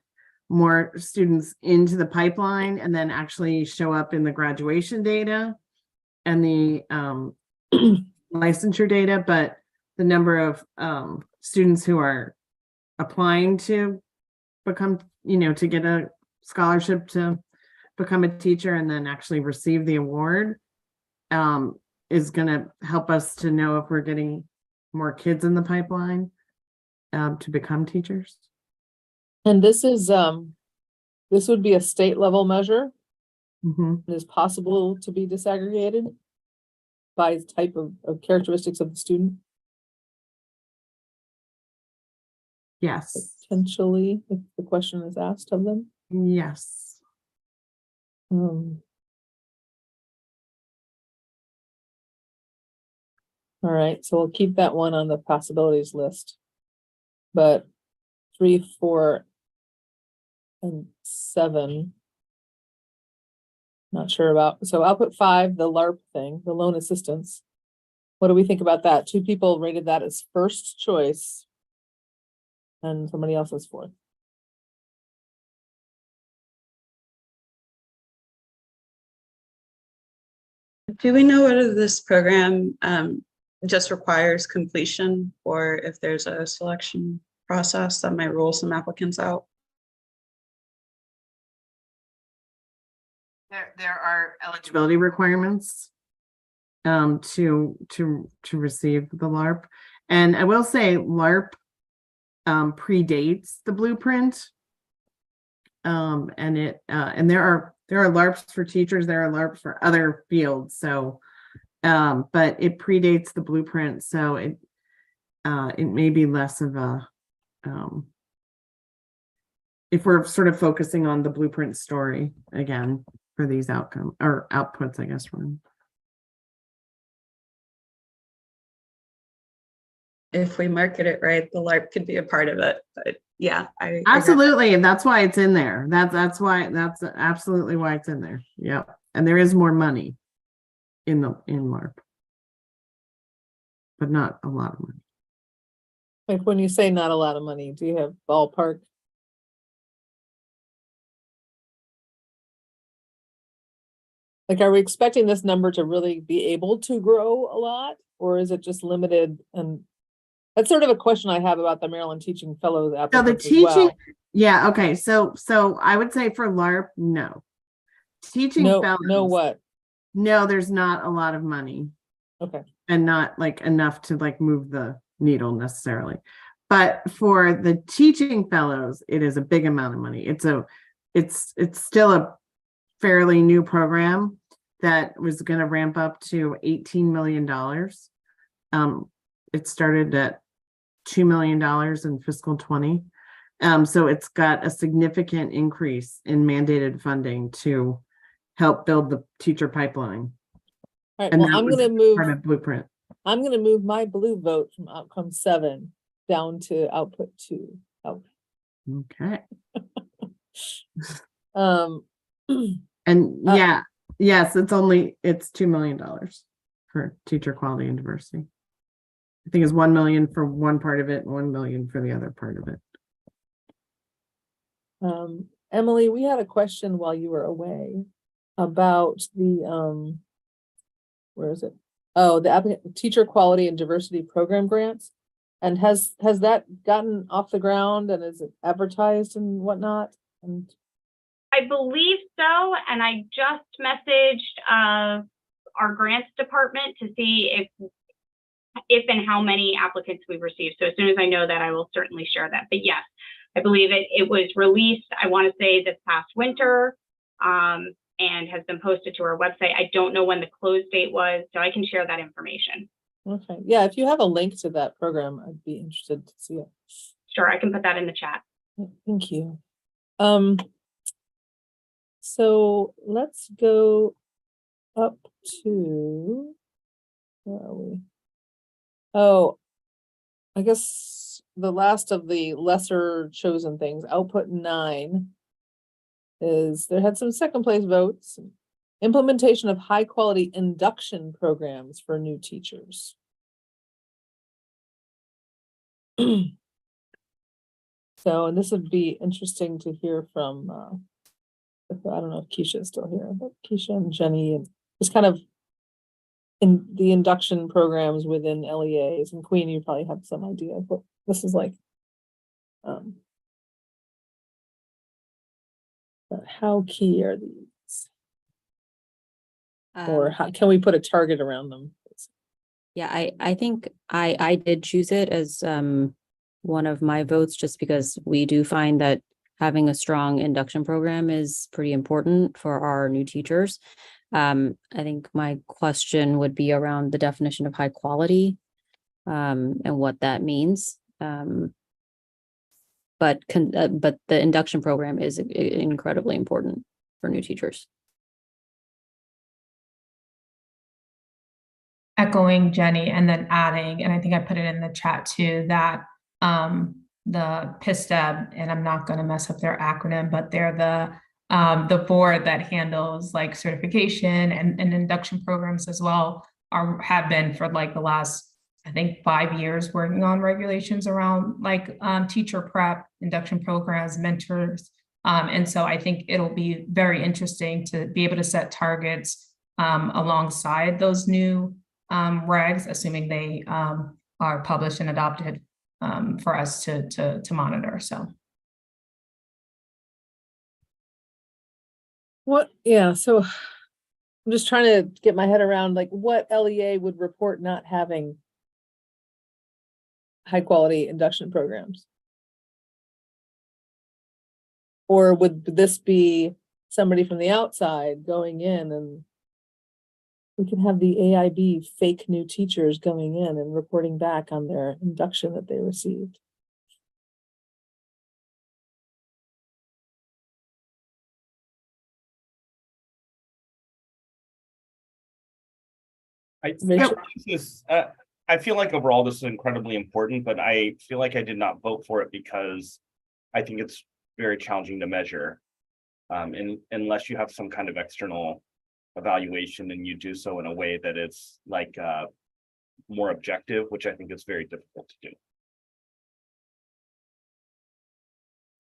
more students into the pipeline and then actually show up in the graduation data and the licensure data, but the number of students who are applying to become, you know, to get a scholarship to become a teacher and then actually receive the award is going to help us to know if we're getting more kids in the pipeline to become teachers. And this is this would be a state level measure. Mhm. It is possible to be disaggregated by type of characteristics of the student. Yes. Potentially, if the question is asked of them. Yes. All right, so we'll keep that one on the possibilities list. But 3, 4, and 7. Not sure about. So output 5, the LARP thing, the loan assistance. What do we think about that? 2 people rated that as first choice. And somebody else is fourth. Do we know whether this program just requires completion or if there's a selection process that might rule some applicants out? There are eligibility requirements to receive the LARP. And I will say LARP predates the blueprint. And there are LARPs for teachers, there are LARPs for other fields. So but it predates the blueprint, so it may be less of a if we're sort of focusing on the blueprint story again for these outcome or outputs, I guess. If we market it right, the LARP could be a part of it. But yeah, I Absolutely, and that's why it's in there. That's absolutely why it's in there. Yep, and there is more money in LARP, but not a lot of money. Like when you say not a lot of money, do you have ballpark? Like, are we expecting this number to really be able to grow a lot, or is it just limited? And that's sort of a question I have about the Maryland Teaching Fellows So the applicants as teaching, well. yeah, okay. So I would say for LARP, no. Teaching fellows, no what? No, there's not a lot of money. Okay. And not like enough to like move the needle necessarily. But for the teaching fellows, it is a big amount of money. It's still a fairly new program that was going to ramp up to $18 million. It started at $2 million in fiscal 20. So it's got a significant increase in mandated funding to help build the teacher pipeline. All right, And well, that I'm was going to move. part of blueprint. I'm going to move my blue vote from outcome 7 down to output 2. Okay. And yeah, yes, it's $2 million for teacher quality and diversity. I think it's 1 million for one part of it and 1 million for the other part of it. Emily, we had a question while you were away about the where is it? Oh, the applicant, teacher quality and diversity program grants. And has that gotten off the ground and is it advertised and whatnot? And I believe so, and I just messaged our grants department to see if and how many applicants we've received. So as soon as I know that, I will certainly share that. But yes, I believe it was released, I want to say this past winter, and has been posted to our website. I don't know when the close date was, so I can share that information. okay, yeah, if you have a link to that program, I'd be interested to see it. Sure, I can put that in the chat. Thank you. So let's go up to, where are we? Oh, I guess the last of the lesser chosen things, output 9, is there had some second place votes. Implementation of high quality induction programs for new teachers. So, and this would be interesting to hear from, I don't know if Keisha is still here, but Keisha and Jenny, and just kind of in the induction programs within LEAs, and Queen, you probably have some idea of what this is like. But how key are these? Or how can we put a target around them? Yeah, I think I did choose it as one of my votes, just because we do find that having a strong induction program is pretty important for our new teachers. I think my question would be around the definition of high quality and what that means. But the induction program is incredibly important for new teachers. Echoing Jenny and then adding, and I think I put it in the chat too, that the PISTEB, and I'm not going to mess up their acronym, but they're the board that handles like certification and induction programs as well, have been for like the last, I think, 5 years working on regulations around like teacher prep, induction programs, mentors. And so I think it'll be very interesting to be able to set targets alongside those new regs, assuming they are published and adopted for us to monitor. So What, yeah, so I'm just trying to get my head around like what LEA would report not having high quality induction programs. Or would this be somebody from the outside going in, and we can have the AIB fake new teachers going in and reporting back on their induction that they received. I feel like overall this is incredibly important, but I feel like I did not vote for it because I think it's very challenging to measure. And unless you have some kind of external evaluation and you do so in a way that it's like more objective, which I think is very difficult to do.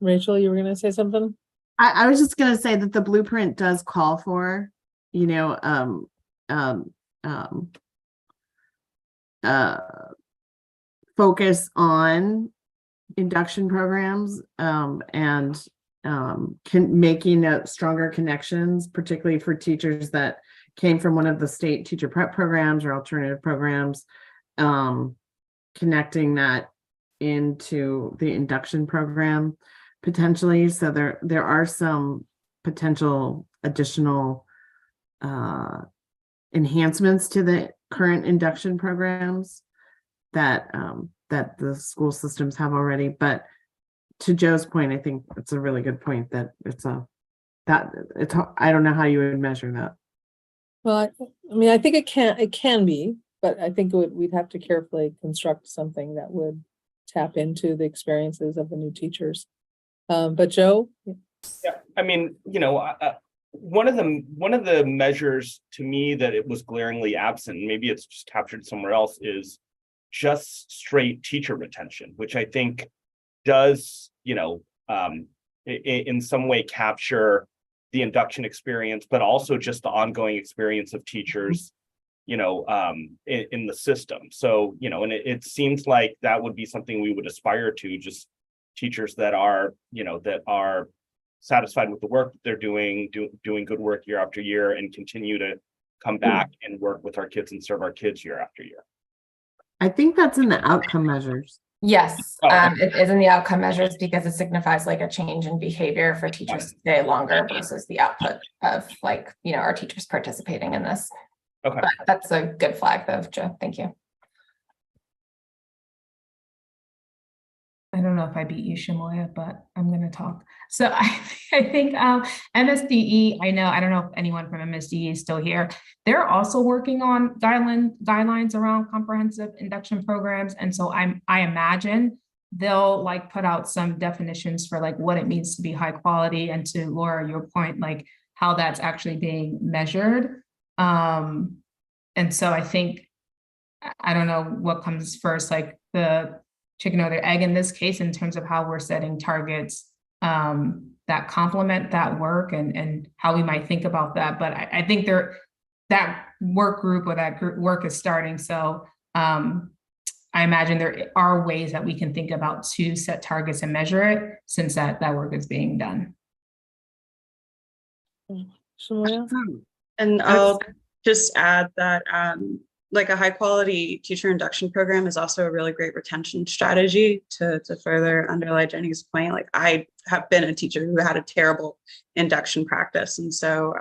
Rachel, you were going to say something? I was just going to say that the blueprint does call for, you know, focus on induction programs and making stronger connections, particularly for teachers that came from one of the state teacher prep programs or alternative programs, connecting that into the induction program potentially. So there are some potential additional enhancements to the current induction programs that that the school systems have already. But to Joe's point, I think it's a really good point that I don't know how you would measure that. Well, I mean, I think it can be, but I think we'd have to carefully construct something that would tap into the experiences of the new teachers. But Joe? Yeah, I mean, you know, one of the measures to me that it was glaringly absent, maybe it's just captured somewhere else, is just straight teacher retention, which I think does, you know, in some way capture the induction experience, but also just the ongoing experience of teachers, in the system. So, and it seems like that would be something we would aspire to, just teachers that are, that are satisfied with the work that they're doing good work year after year, and continue to come back and work with our kids and serve our kids year after year. I think that's in the outcome measures. Yes, Oh, it is in the outcome measures because it signifies like a change in behavior for teachers to stay longer versus the output of like, our teachers participating in this. Okay. But that's a good flag though, Joe. Thank you. I don't know if I beat you, Shamoya, but I'm going to talk. So I think MSDE, I don't know if anyone from MSDE is still here. They're also working on guidelines around comprehensive induction programs. And so I imagine they'll like put out some definitions for like what it means to be high quality, and to Laura, your point, like how that's actually being measured. And so I think, I don't know what comes first, like the chicken or the egg in this case, in terms of how we're setting targets that complement that work, and how we might think about that. But I think that work group or that group work is starting. So I imagine there are ways that we can think about to set targets and measure it, since that work is being done. And I'll just add that like a high quality teacher induction program is also a really great retention strategy to further underlie Jenny's point. Like I have been a teacher who had a terrible induction practice. And so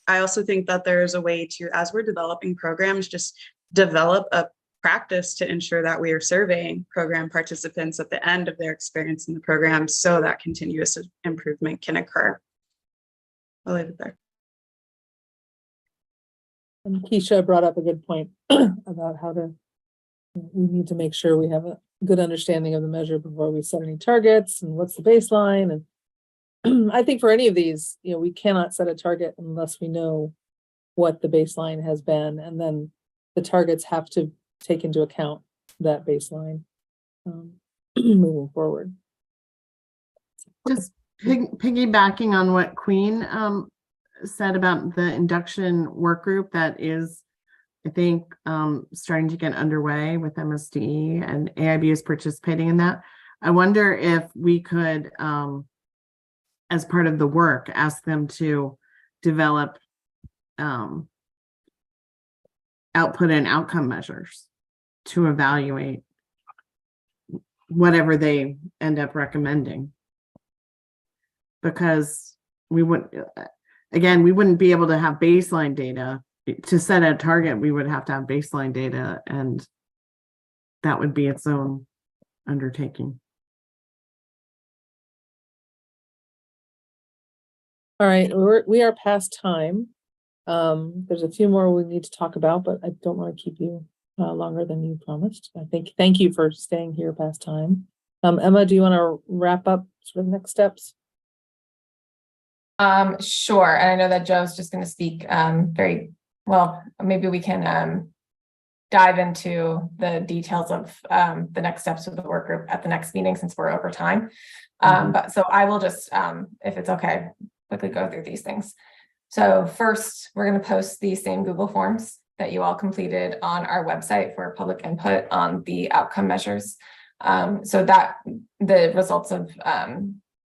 I also think that there's a way to, as we're developing programs, just develop a practice to ensure that we are surveying program participants at the end of their experience in the program, so that continuous improvement can occur. I'll leave it there. And Keisha brought up a good point about how we need to make sure we have a good understanding of the measure before we set any targets, and what's the baseline. And I think for any of these, we cannot set a target unless we know what the baseline has been, and then the targets have to take into account that baseline moving forward. Just piggybacking on what Queen said about the induction work group that is, I think, starting to get underway with MSDE, and AIB is participating in that. I wonder if we could, as part of the work, ask them to develop output and outcome measures to evaluate whatever they end up recommending. Because we wouldn't be able to have baseline data. To set a target, we would have to have baseline data, and that would be its own undertaking. All right, we are past time. There's a few more we need to talk about, but I don't want to keep you longer than you promised. Thank you for staying here past time. Emma, do you want to wrap up sort of next steps? Sure. And I know that Joe's just going to speak very well. Maybe we can dive into the details of the next steps of the work group at the next meeting, since we're over time. But so I will just, if it's okay, quickly go through these things. So first, we're going to post these same Google Forms that you all completed on our website for public input on the outcome measures. So that the results of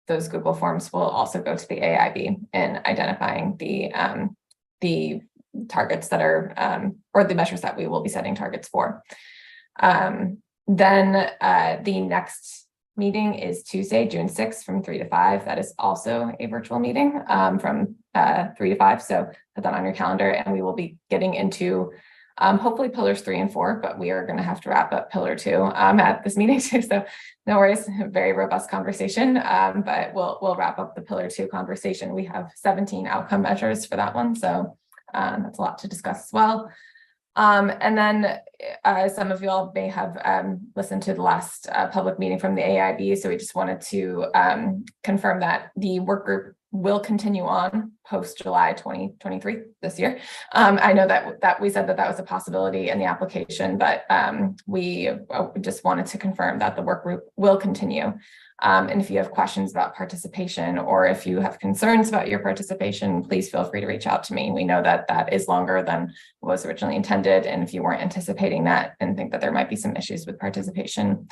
those Google Forms will also go to the AIB in identifying the targets that are, or the measures that we will be setting targets for. Then the next meeting is Tuesday, June 6th from 3 to 5. That is also a virtual meeting from 3 to 5. So put that on your calendar, and we will be getting into hopefully pillars 3 and 4, but we are going to have to wrap up pillar 2 at this meeting too. So no worries, very robust conversation, but we'll wrap up the pillar 2 conversation. We have 17 outcome measures for that one. So that's a lot to discuss as well. And then some of you all may have listened to the last public meeting from the AIB. So we just wanted to confirm that the work group will continue on post July 2023 this year. I know that we said that was a possibility in the application, but we just wanted to confirm that the work group will continue. And if you have questions about participation, or if you have concerns about your participation, please feel free to reach out to me. We know that that is longer than was originally intended. And if you weren't anticipating that and think that there might be some issues with participation,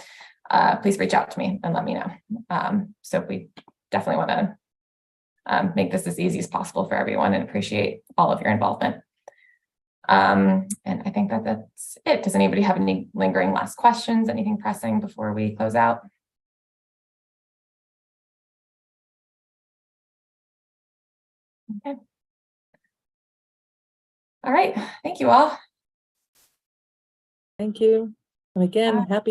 please reach out to me and let me know. So we definitely want to make this as easy as possible for everyone and appreciate all of your involvement. And I think that that's it. Does anybody have any lingering last questions, anything pressing before we close out? Okay. All right. Thank you all. Thank you. And again, happy